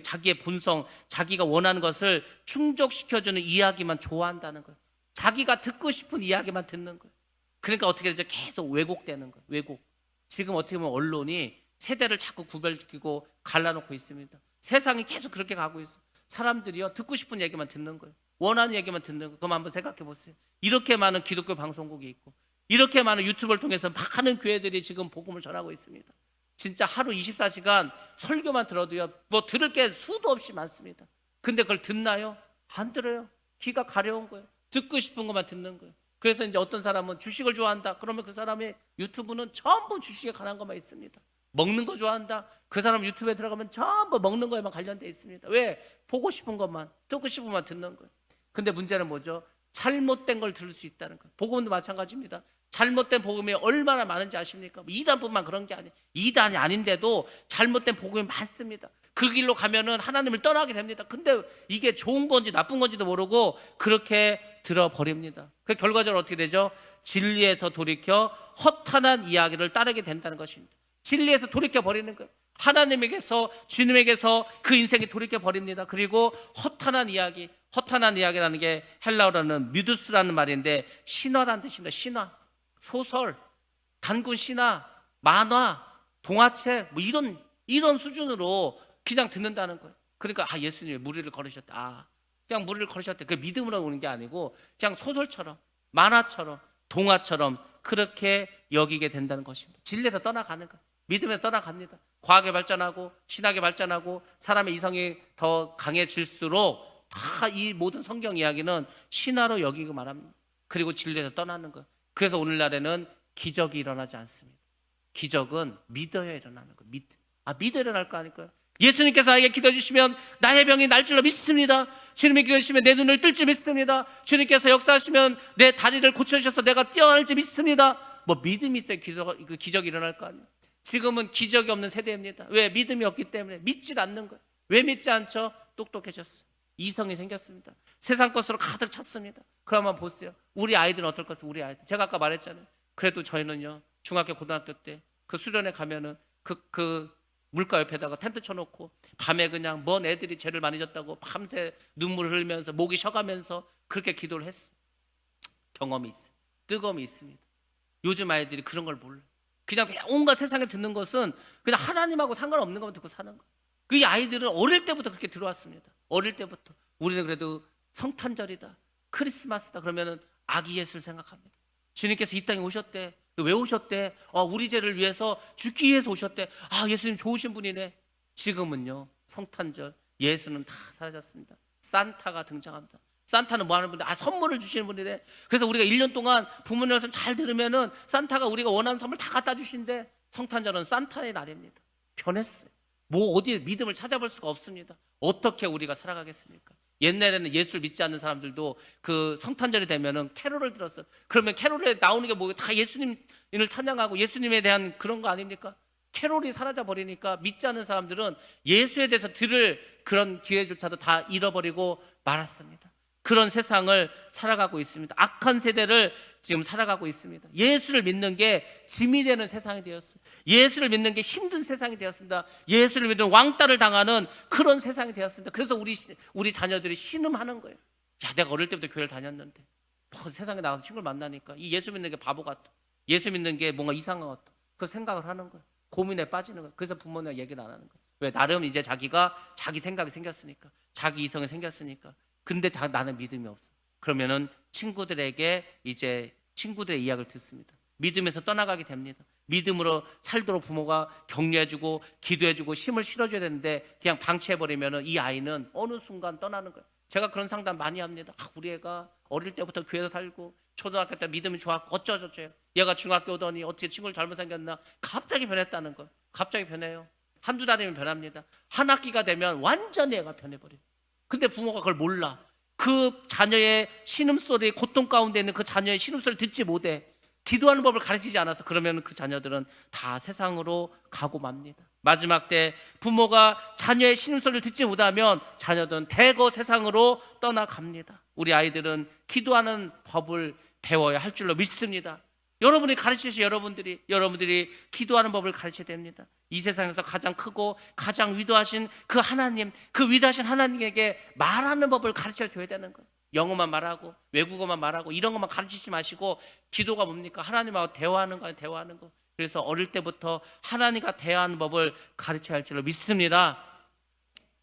자기의 본성, 자기가 원하는 것을 충족시켜주는 이야기만 좋아한다는 거예요. 자기가 듣고 싶은 이야기만 듣는 거예요. 그러니까 어떻게 되죠? 계속 왜곡되는 거예요. 왜곡. 지금 어떻게 보면 언론이 세대를 자꾸 구별시키고 갈라놓고 있습니다. 세상이 계속 그렇게 가고 있어요. 사람들이요, 듣고 싶은 얘기만 듣는 거예요. 원하는 얘기만 듣는 거예요. 그럼 한번 생각해 보세요. 이렇게 많은 기독교 방송국이 있고 이렇게 많은 유튜브를 통해서 많은 교회들이 지금 복음을 전하고 있습니다. 진짜 하루 24시간 설교만 들어도요, 뭐 들을 게 수도 없이 많습니다. 근데 그걸 듣나요? 안 들어요. 귀가 가려운 거예요. 듣고 싶은 것만 듣는 거예요. 그래서 이제 어떤 사람은 주식을 좋아한다. 그러면 그 사람의 유튜브는 전부 주식에 관한 것만 있습니다. 먹는 거 좋아한다. 그 사람 유튜브에 들어가면 전부 먹는 거에만 관련되어 있습니다. 왜? 보고 싶은 것만, 듣고 싶은 것만 듣는 거예요. 근데 문제는 뭐죠? 잘못된 걸 들을 수 있다는 거예요. 복음도 마찬가지입니다. 잘못된 복음이 얼마나 많은지 아십니까? 이단뿐만 그런 게 아니에요. 이단이 아닌데도 잘못된 복음이 많습니다. 그 길로 가면은 하나님을 떠나게 됩니다. 근데 이게 좋은 건지 나쁜 건지도 모르고 그렇게 들어버립니다. 그 결과적으로 어떻게 되죠? 진리에서 돌이켜 허탄한 이야기를 따르게 된다는 것입니다. 진리에서 돌이켜 버리는 거예요. 하나님에게서, 주님에게서 그 인생이 돌이켜 버립니다. 그리고 허탄한 이야기라는 게 헬라어로는 뮤두스라는 말인데 신화라는 뜻입니다. 신화, 소설, 단군 신화, 만화, 동화책 뭐 이런 수준으로 그냥 듣는다는 거예요. 그러니까 예수님이 무리를 걸으셨다. 그냥 무리를 걸으셨대. 그 믿음으로 오는 게 아니고 그냥 소설처럼, 만화처럼, 동화처럼 그렇게 여기게 된다는 것입니다. 진리에서 떠나가는 거예요. 믿음에서 떠나갑니다. 과학이 발전하고 신학이 발전하고 사람의 이성이 더 강해질수록 다 이 모든 성경 이야기는 신화로 여기고 말합니다. 그리고 진리에서 떠나는 거예요. 그래서 오늘날에는 기적이 일어나지 않습니다. 기적은 믿어야 일어나는 거예요. 믿어 일어날 거 아닐까요? 예수님께서 나에게 기도해 주시면 나의 병이 날 줄로 믿습니다. 주님이 기도해 주시면 내 눈을 뜰 줄 믿습니다. 주님께서 역사하시면 내 다리를 고쳐주셔서 내가 뛰어날 줄 믿습니다. 뭐 믿음이 있어야 기적이 일어날 거 아니에요. 지금은 기적이 없는 세대입니다. 왜? 믿음이 없기 때문에 믿질 않는 거예요. 왜 믿지 않죠? 똑똑해졌어요. 이성이 생겼습니다. 세상 것으로 가득 찼습니다. 그러면 보세요. 우리 아이들은 어떨 것 같아요? 우리 아이들. 제가 아까 말했잖아요. 그래도 저희는요, 중학교, 고등학교 때 그 수련회 가면은 그 물가 옆에다가 텐트 쳐놓고 밤에 그냥 먼 애들이 죄를 많이 졌다고 밤새 눈물 흘리면서 목이 쉬어가면서 그렇게 기도를 했어요. 경험이 있어요. 뜨거움이 있습니다. 요즘 아이들이 그런 걸 몰라요. 그냥 온갖 세상에 듣는 것은 그냥 하나님하고 상관없는 것만 듣고 사는 거예요. 그 아이들은 어릴 때부터 그렇게 들어왔습니다. 어릴 때부터. 우리는 그래도 성탄절이다, 크리스마스다 그러면은 아기 예수를 생각합니다. 주님께서 이 땅에 오셨대. 왜 오셨대? 우리 죄를 위해서 죽기 위해서 오셨대. 예수님 좋으신 분이네. 지금은요, 성탄절, 예수는 다 사라졌습니다. 산타가 등장합니다. 산타는 뭐 하는 분인데 선물을 주시는 분이래. 그래서 우리가 1년 동안 부모님 말씀 잘 들으면은 산타가 우리가 원하는 선물 다 갖다 주신대. 성탄절은 산타의 날입니다. 변했어요. 뭐 어디에 믿음을 찾아볼 수가 없습니다. 어떻게 우리가 살아가겠습니까? 옛날에는 예수를 믿지 않는 사람들도 그 성탄절이 되면은 캐롤을 들었어요. 그러면 캐롤에 나오는 게 뭐예요? 다 예수님을 찬양하고 예수님에 대한 그런 거 아닙니까? 캐롤이 사라져 버리니까 믿지 않는 사람들은 예수에 대해서 들을 그런 기회조차도 다 잃어버리고 말았습니다. 그런 세상을 살아가고 있습니다. 악한 세대를 지금 살아가고 있습니다. 예수를 믿는 게 짐이 되는 세상이 되었어요. 예수를 믿는 게 힘든 세상이 되었습니다. 예수를 믿는 왕따를 당하는 그런 세상이 되었습니다. 그래서 우리 자녀들이 신음하는 거예요. 내가 어릴 때부터 교회를 다녔는데 세상에 나가서 친구를 만나니까 이 예수 믿는 게 바보 같아. 예수 믿는 게 뭔가 이상한 것 같아. 그 생각을 하는 거예요. 고민에 빠지는 거예요. 그래서 부모님과 얘기를 안 하는 거예요. 왜? 나름 이제 자기가 자기 생각이 생겼으니까, 자기 이성이 생겼으니까. 근데 나는 믿음이 없어. 그러면은 친구들의 이야기를 듣습니다. 믿음에서 떠나가게 됩니다. 믿음으로 살도록 부모가 격려해주고 기도해주고 힘을 실어줘야 되는데 그냥 방치해버리면은 이 아이는 어느 순간 떠나는 거예요. 제가 그런 상담 많이 합니다. 우리 애가 어릴 때부터 교회에서 살고 초등학교 때 믿음이 좋았고 어쩌저쩌요. 얘가 중학교 오더니 어떻게 친구를 잘못 생겼나. 갑자기 변했다는 거예요. 갑자기 변해요. 한두 달이면 변합니다. 한 학기가 되면 완전히 애가 변해버려요. 근데 부모가 그걸 몰라. 그 자녀의 신음소리, 고통 가운데 있는 그 자녀의 신음소리를 듣지 못해. 기도하는 법을 가르치지 않아서 그러면 그 자녀들은 다 세상으로 가고 맙니다. 마지막 때 부모가 자녀의 신음소리를 듣지 못하면 자녀들은 대거 세상으로 떠나갑니다. 우리 아이들은 기도하는 법을 배워야 할 줄로 믿습니다. 여러분이 가르치시 여러분들이 기도하는 법을 가르쳐야 됩니다. 이 세상에서 가장 크고 가장 위대하신 그 하나님, 그 위대하신 하나님에게 말하는 법을 가르쳐 줘야 되는 거예요. 영어만 말하고 외국어만 말하고 이런 것만 가르치지 마시고 기도가 뭡니까? 하나님하고 대화하는 거예요. 대화하는 거. 그래서 어릴 때부터 하나님과 대화하는 법을 가르쳐야 할 줄로 믿습니다.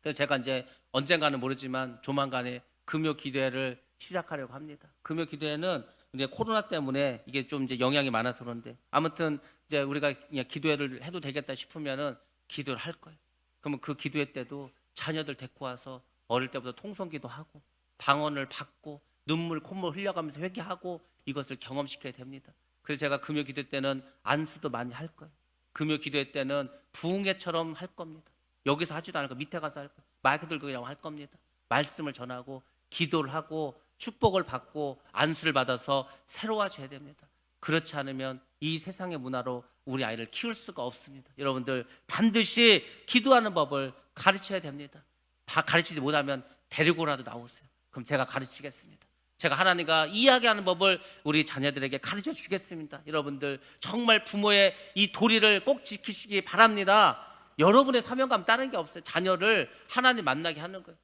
그래서 제가 이제 언젠가는 모르지만 조만간에 금요 기도회를 시작하려고 합니다. 금요 기도회는 이제 코로나 때문에 이게 좀 이제 영향이 많아서 그런데 아무튼 이제 우리가 그냥 기도회를 해도 되겠다 싶으면은 기도를 할 거예요. 그러면 그 기도회 때도 자녀들 데리고 와서 어릴 때부터 통성기도 하고 방언을 받고 눈물 콧물 흘려가면서 회개하고 이것을 경험시켜야 됩니다. 그래서 제가 금요 기도회 때는 안수도 많이 할 거예요. 금요 기도회 때는 부흥회처럼 할 겁니다. 여기서 하지도 않을 거 밑에 가서 할 거예요. 마이크 들고 그냥 할 겁니다. 말씀을 전하고 기도를 하고 축복을 받고 안수를 받아서 새로워져야 됩니다. 그렇지 않으면 이 세상의 문화로 우리 아이를 키울 수가 없습니다. 여러분들 반드시 기도하는 법을 가르쳐야 됩니다. 가르치지 못하면 데리고라도 나오세요. 그럼 제가 가르치겠습니다. 제가 하나님과 이야기하는 법을 우리 자녀들에게 가르쳐 주겠습니다. 여러분들 정말 부모의 이 도리를 꼭 지키시기 바랍니다. 여러분의 사명감 다른 게 없어요. 자녀를 하나님 만나게 하는 거예요.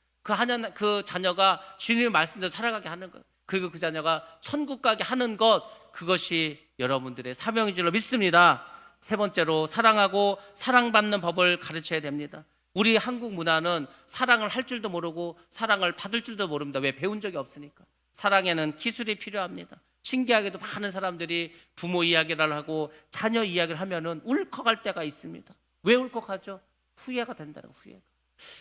그 자녀가 주님의 말씀대로 살아가게 하는 거예요. 그리고 그 자녀가 천국 가게 하는 것, 그것이 여러분들의 사명인 줄로 믿습니다. 세 번째로 사랑하고 사랑받는 법을 가르쳐야 됩니다. 우리 한국 문화는 사랑을 할 줄도 모르고 사랑을 받을 줄도 모릅니다. 왜? 배운 적이 없으니까. 사랑에는 기술이 필요합니다. 신기하게도 많은 사람들이 부모 이야기를 하고 자녀 이야기를 하면은 울컥할 때가 있습니다. 왜 울컥하죠? 후회가 된다는 거예요. 후회가.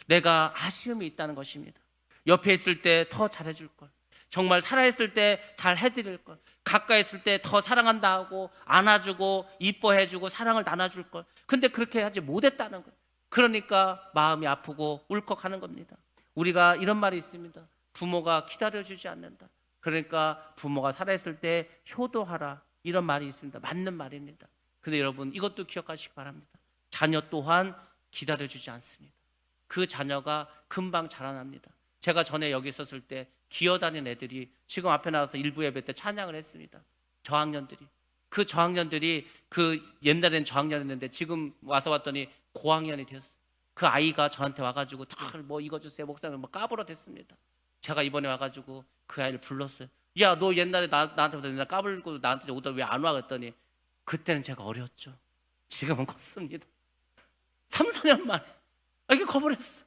내가 아쉬움이 있다는 것입니다. 옆에 있을 때 더 잘해줄 걸, 정말 살아있을 때 잘 해드릴 걸, 가까이 있을 때 더 사랑한다 하고 안아주고 이뻐해주고 사랑을 나눠줄 걸. 근데 그렇게 하지 못했다는 거예요. 그러니까 마음이 아프고 울컥하는 겁니다. 우리가 이런 말이 있습니다. 부모가 기다려주지 않는다. 그러니까 부모가 살아있을 때 효도하라, 이런 말이 있습니다. 맞는 말입니다. 근데 여러분 이것도 기억하시기 바랍니다. 자녀 또한 기다려주지 않습니다. 그 자녀가 금방 자라납니다. 제가 전에 여기 있었을 때 기어다니는 애들이 지금 앞에 나와서 일부 예배 때 찬양을 했습니다. 저학년들이. 그 저학년들이 그 옛날엔 저학년이었는데 지금 와서 왔더니 고학년이 되었어요. 그 아이가 저한테 와가지고 뭐 이거 주세요 목사님, 뭐 까불어 됐습니다. 제가 이번에 와가지고 그 아이를 불렀어요. 야, 너 옛날에 나한테 맨날 까불고 나한테 오다 왜 안 와? 그랬더니 그때는 제가 어렸죠. 지금은 컸습니다. 3, 4년 만에 이렇게 커버렸어.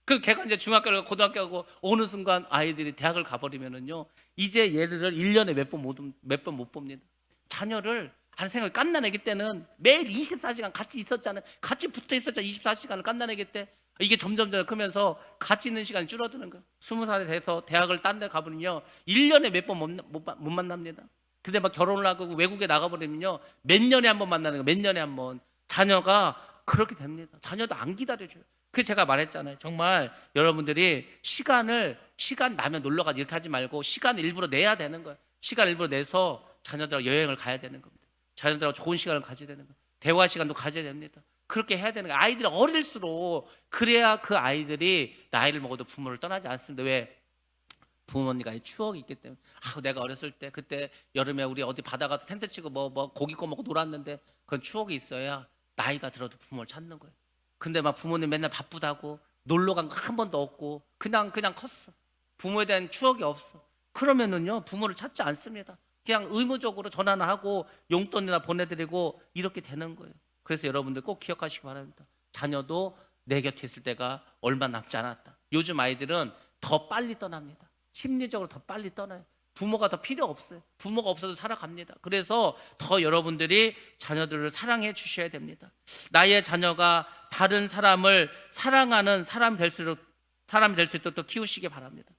그 걔가 이제 중학교를 가고 고등학교 가고 어느 순간 아이들이 대학을 가버리면은요, 이제 얘들을 1년에 몇 번 못 봅니다. 자녀를 하는 생각이 깐나내기 때는 매일 24시간 같이 있었잖아요. 같이 붙어 있었잖아요. 24시간을 깐나내기 때 이게 점점 크면서 같이 있는 시간이 줄어드는 거예요. 20살이 돼서 대학을 딴 데 가버리면요 1년에 몇 번 못 만납니다. 근데 막 결혼을 하고 외국에 나가버리면요 몇 년에 한 번 만나는 거예요. 몇 년에 한 번. 자녀가 그렇게 됩니다. 자녀도 안 기다려줘요. 그래서 제가 말했잖아요. 정말 여러분들이 시간 나면 놀러 가지 이렇게 하지 말고 시간을 일부러 내야 되는 거예요. 시간 일부러 내서 자녀들하고 여행을 가야 되는 겁니다. 자녀들하고 좋은 시간을 가져야 되는 거예요. 대화 시간도 가져야 됩니다. 그렇게 해야 되는 거예요. 아이들이 어릴수록 그래야 그 아이들이 나이를 먹어도 부모를 떠나지 않습니다. 왜? 부모님과의 추억이 있기 때문에. 내가 어렸을 때 그때 여름에 우리 어디 바다 가서 텐트 치고 뭐 고기 구워 먹고 놀았는데 그건 추억이 있어야 나이가 들어도 부모를 찾는 거예요. 근데 막 부모님 맨날 바쁘다고 놀러 간 거 한 번도 없고 그냥 컸어. 부모에 대한 추억이 없어. 그러면은요 부모를 찾지 않습니다. 그냥 의무적으로 전화나 하고 용돈이나 보내드리고 이렇게 되는 거예요. 그래서 여러분들 꼭 기억하시기 바랍니다. 자녀도 내 곁에 있을 때가 얼마 남지 않았다. 요즘 아이들은 더 빨리 떠납니다. 심리적으로 더 빨리 떠나요. 부모가 더 필요 없어요. 부모가 없어도 살아갑니다. 그래서 더 여러분들이 자녀들을 사랑해 주셔야 됩니다. 나의 자녀가 다른 사람을 사랑하는 사람이 될 수 있도록 또 키우시기 바랍니다.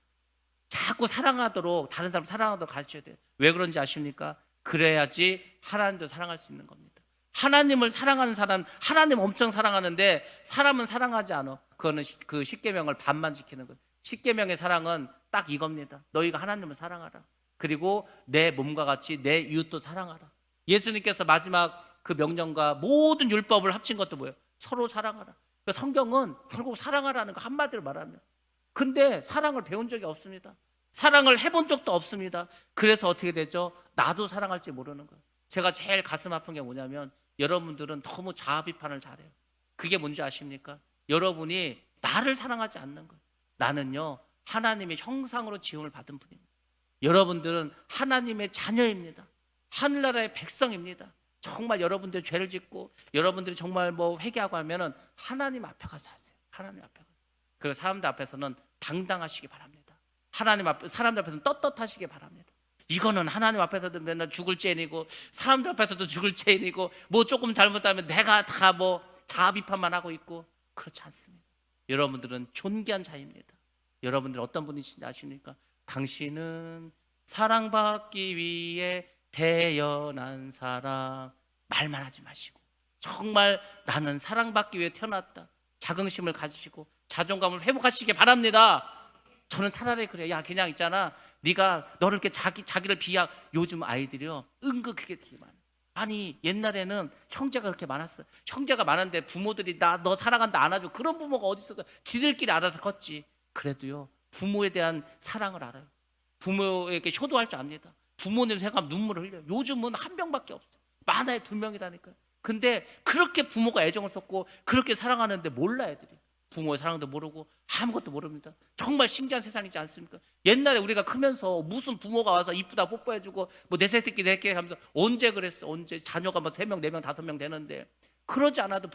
자꾸 사랑하도록, 다른 사람 사랑하도록 가르쳐야 돼요. 왜 그런지 아십니까? 그래야지 하나님도 사랑할 수 있는 겁니다. 하나님을 사랑하는 사람, 하나님 엄청 사랑하는데 사람은 사랑하지 않아. 그거는 그 십계명을 반만 지키는 거예요. 십계명의 사랑은 딱 이겁니다. 너희가 하나님을 사랑하라. 그리고 내 몸과 같이 내 이웃도 사랑하라. 예수님께서 마지막 그 명령과 모든 율법을 합친 것도 뭐예요? 서로 사랑하라. 그러니까 성경은 결국 사랑하라는 거 한마디로 말하면. 근데 사랑을 배운 적이 없습니다. 사랑을 해본 적도 없습니다. 그래서 어떻게 되죠? 나도 사랑할지 모르는 거예요. 제가 제일 가슴 아픈 게 뭐냐면 여러분들은 너무 자아 비판을 잘해요. 그게 뭔지 아십니까? 여러분이 나를 사랑하지 않는 거예요. 나는요 하나님의 형상으로 지음을 받은 분입니다. 여러분들은 하나님의 자녀입니다. 하늘나라의 백성입니다. 정말 여러분들 죄를 짓고 여러분들이 정말 뭐 회개하고 하면은 하나님 앞에 가서 하세요. 하나님 앞에 가서. 그리고 사람들 앞에서는 당당하시기 바랍니다. 사람들 앞에서는 떳떳하시기 바랍니다. 이거는 하나님 앞에서도 맨날 죽을 죄인이고 사람들 앞에서도 죽을 죄인이고 뭐 조금 잘못하면 내가 다 뭐 자아 비판만 하고 있고 그렇지 않습니다. 여러분들은 존귀한 자입니다. 여러분들 어떤 분이신지 아십니까? 당신은 사랑받기 위해 태어난 사람. 말만 하지 마시고 정말 나는 사랑받기 위해 태어났다. 자긍심을 가지시고 자존감을 회복하시기 바랍니다. 저는 차라리 그래요. 야 그냥 있잖아 네가 너를 이렇게 자기를 비하. 요즘 아이들이요 은근 그게 되게 많아. 아니 옛날에는 형제가 그렇게 많았어. 형제가 많은데 부모들이 나 너 사랑한다 안아줘. 그런 부모가 어디 있어. 지들끼리 알아서 컸지. 그래도요 부모에 대한 사랑을 알아요. 부모에게 효도할 줄 압니다. 부모님 생각하면 눈물을 흘려요. 요즘은 한 명밖에 없어. 많아야 두 명이라니까요. 근데 그렇게 부모가 애정을 쏟고 그렇게 사랑하는데 몰라 애들이. 부모의 사랑도 모르고 아무것도 모릅니다. 정말 신기한 세상이지 않습니까? 옛날에 우리가 크면서 무슨 부모가 와서 이쁘다 뽀뽀해주고 뭐 내 새끼 내 새끼 하면서 언제 그랬어? 언제 자녀가 뭐 3명 4명 5명 되는데 그러지 않아도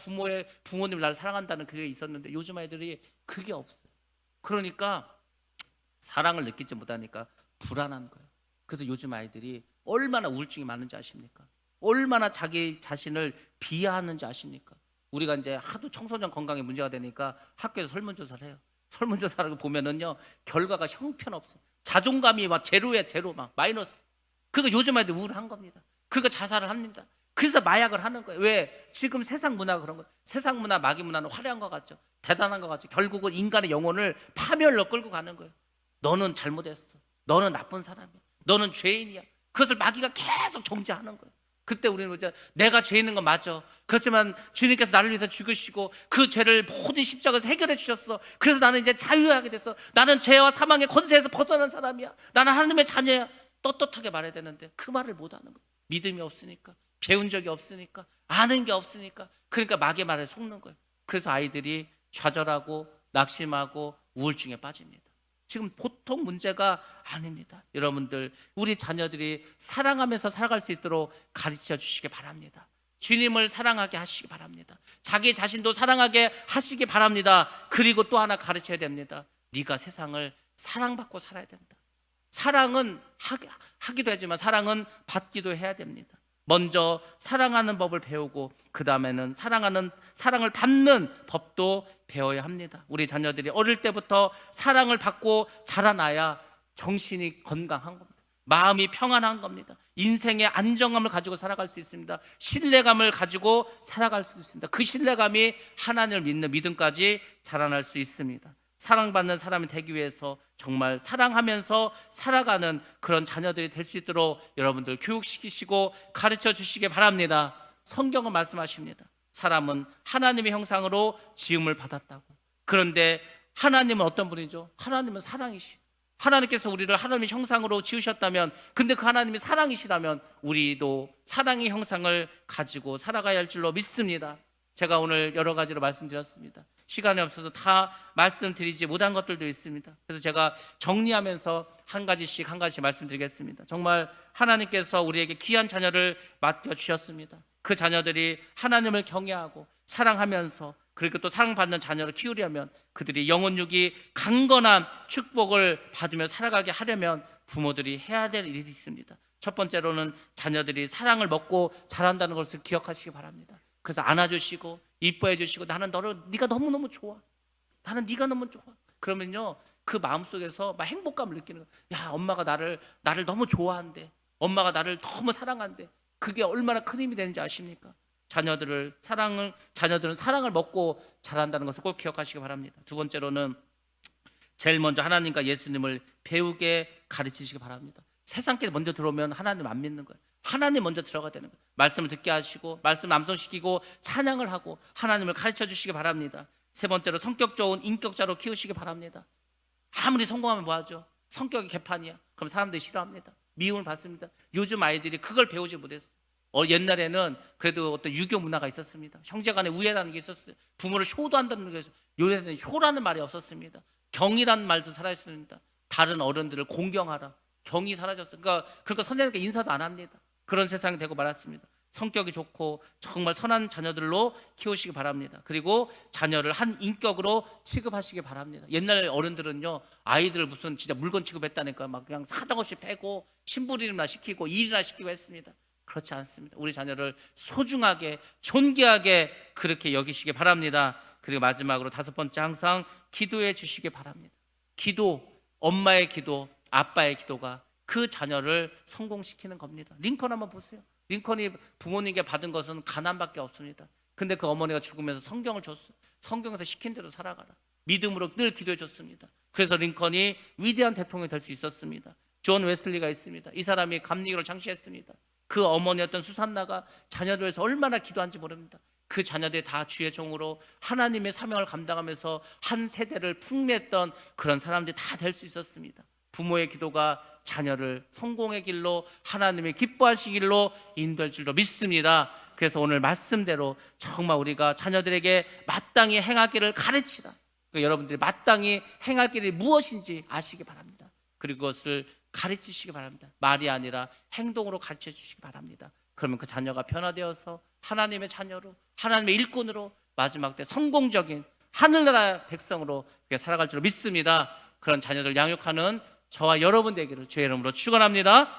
부모님 나를 사랑한다는 그게 있었는데 요즘 아이들이 그게 없어요. 그러니까 사랑을 느끼지 못하니까 불안한 거예요. 그래서 요즘 아이들이 얼마나 우울증이 많은지 아십니까? 얼마나 자기 자신을 비하하는지 아십니까? 우리가 이제 하도 청소년 건강에 문제가 되니까 학교에서 설문조사를 해요. 설문조사를 보면은요 결과가 형편없어요. 자존감이 막 제로에 제로 막 마이너스. 그러니까 요즘 아이들 우울한 겁니다. 그러니까 자살을 합니다. 그래서 마약을 하는 거예요. 왜? 지금 세상 문화가 그런 거예요. 세상 문화, 마귀 문화는 화려한 것 같죠. 대단한 것 같죠. 결국은 인간의 영혼을 파멸로 끌고 가는 거예요. 너는 잘못했어. 너는 나쁜 사람이야. 너는 죄인이야. 그것을 마귀가 계속 정죄하는 거예요. 그때 우리는 이제 내가 죄 있는 건 맞아. 그렇지만 주님께서 나를 위해서 죽으시고 그 죄를 모든 십자가에서 해결해 주셨어. 그래서 나는 이제 자유하게 됐어. 나는 죄와 사망의 권세에서 벗어난 사람이야. 나는 하나님의 자녀야. 떳떳하게 말해야 되는데 그 말을 못 하는 거예요. 믿음이 없으니까, 배운 적이 없으니까, 아는 게 없으니까. 그러니까 마귀의 말에 속는 거예요. 그래서 아이들이 좌절하고 낙심하고 우울증에 빠집니다. 지금 보통 문제가 아닙니다. 여러분들 우리 자녀들이 사랑하면서 살아갈 수 있도록 가르쳐 주시기 바랍니다. 주님을 사랑하게 하시기 바랍니다. 자기 자신도 사랑하게 하시기 바랍니다. 그리고 또 하나 가르쳐야 됩니다. 네가 세상을 사랑받고 살아야 된다. 사랑은 하기도 하지만 사랑은 받기도 해야 됩니다. 먼저 사랑하는 법을 배우고 그 다음에는 사랑을 받는 법도 배워야 합니다. 우리 자녀들이 어릴 때부터 사랑을 받고 자라나야 정신이 건강한 겁니다. 마음이 평안한 겁니다. 인생의 안정감을 가지고 살아갈 수 있습니다. 신뢰감을 가지고 살아갈 수 있습니다. 그 신뢰감이 하나님을 믿는 믿음까지 자라날 수 있습니다. 사랑받는 사람이 되기 위해서 정말 사랑하면서 살아가는 그런 자녀들이 될 수 있도록 여러분들 교육시키시고 가르쳐 주시기 바랍니다. 성경은 말씀하십니다. 사람은 하나님의 형상으로 지음을 받았다고. 그런데 하나님은 어떤 분이죠? 하나님은 사랑이시죠. 하나님께서 우리를 하나님의 형상으로 지으셨다면, 근데 그 하나님이 사랑이시라면 우리도 사랑의 형상을 가지고 살아가야 할 줄로 믿습니다. 제가 오늘 여러 가지로 말씀드렸습니다. 시간이 없어서 다 말씀드리지 못한 것들도 있습니다. 그래서 제가 정리하면서 한 가지씩 말씀드리겠습니다. 정말 하나님께서 우리에게 귀한 자녀를 맡겨주셨습니다. 그 자녀들이 하나님을 경외하고 사랑하면서 그리고 또 사랑받는 자녀를 키우려면 그들이 영혼육이 강건한 축복을 받으며 살아가게 하려면 부모들이 해야 될 일이 있습니다. 첫 번째로는 자녀들이 사랑을 먹고 자란다는 것을 기억하시기 바랍니다. 그래서 안아주시고 이뻐해 주시고 네가 너무너무 좋아. 나는 네가 너무 좋아. 그러면요 그 마음속에서 막 행복감을 느끼는 거야. 야, 엄마가 나를 너무 좋아한대. 엄마가 나를 너무 사랑한대. 그게 얼마나 큰 힘이 되는지 아십니까? 자녀들은 사랑을 먹고 자란다는 것을 꼭 기억하시기 바랍니다. 두 번째로는 제일 먼저 하나님과 예수님을 배우게 가르치시기 바랍니다. 세상께 먼저 들어오면 하나님 안 믿는 거예요. 하나님 먼저 들어가야 되는 거예요. 말씀을 듣게 하시고 말씀을 암송시키고 찬양을 하고 하나님을 가르쳐 주시기 바랍니다. 세 번째로 성격 좋은 인격자로 키우시기 바랍니다. 아무리 성공하면 뭐하죠? 성격이 개판이야. 그럼 사람들이 싫어합니다. 미움을 받습니다. 요즘 아이들이 그걸 배우지 못했어요. 옛날에는 그래도 어떤 유교 문화가 있었습니다. 형제간의 우애라는 게 있었어요. 부모를 효도한다는 게 있었어요. 요새는 효라는 말이 없었습니다. 경이라는 말도 사라졌습니다. 다른 어른들을 공경하라. 경이 사라졌어요. 그러니까 선생님께 인사도 안 합니다. 그런 세상이 되고 말았습니다. 성격이 좋고 정말 선한 자녀들로 키우시기 바랍니다. 그리고 자녀를 한 인격으로 취급하시기 바랍니다. 옛날 어른들은요 아이들을 무슨 진짜 물건 취급했다니까 막 그냥 사정없이 패고 신부름이나 시키고 일이나 시키고 했습니다. 그렇지 않습니다. 우리 자녀를 소중하게 존귀하게 그렇게 여기시기 바랍니다. 그리고 마지막으로 다섯 번째 항상 기도해 주시기 바랍니다. 기도, 엄마의 기도, 아빠의 기도가 그 자녀를 성공시키는 겁니다. 링컨 한번 보세요. 링컨이 부모님께 받은 것은 가난밖에 없습니다. 근데 그 어머니가 죽으면서 성경을 줬어요. 성경에서 시킨 대로 살아가라. 믿음으로 늘 기도해 줬습니다. 그래서 링컨이 위대한 대통령이 될 수 있었습니다. 존 웨슬리가 있습니다. 이 사람이 감리교를 창시했습니다. 그 어머니였던 수산나가 자녀들 위해서 얼마나 기도한지 모릅니다. 그 자녀들이 다 주의 종으로 하나님의 사명을 감당하면서 한 세대를 풍미했던 그런 사람들이 다 될 수 있었습니다. 부모의 기도가 자녀를 성공의 길로, 하나님의 기뻐하시는 길로 인도할 줄로 믿습니다. 그래서 오늘 말씀대로 정말 우리가 자녀들에게 마땅히 행할 길을 가르치라. 여러분들이 마땅히 행할 길이 무엇인지 아시기 바랍니다. 그리고 그것을 가르치시기 바랍니다. 말이 아니라 행동으로 가르쳐 주시기 바랍니다. 그러면 그 자녀가 변화되어서 하나님의 자녀로, 하나님의 일꾼으로 마지막 때 성공적인 하늘나라 백성으로 살아갈 줄 믿습니다. 그런 자녀들 양육하는 저와 여러분 되기를 주의 이름으로 축원합니다.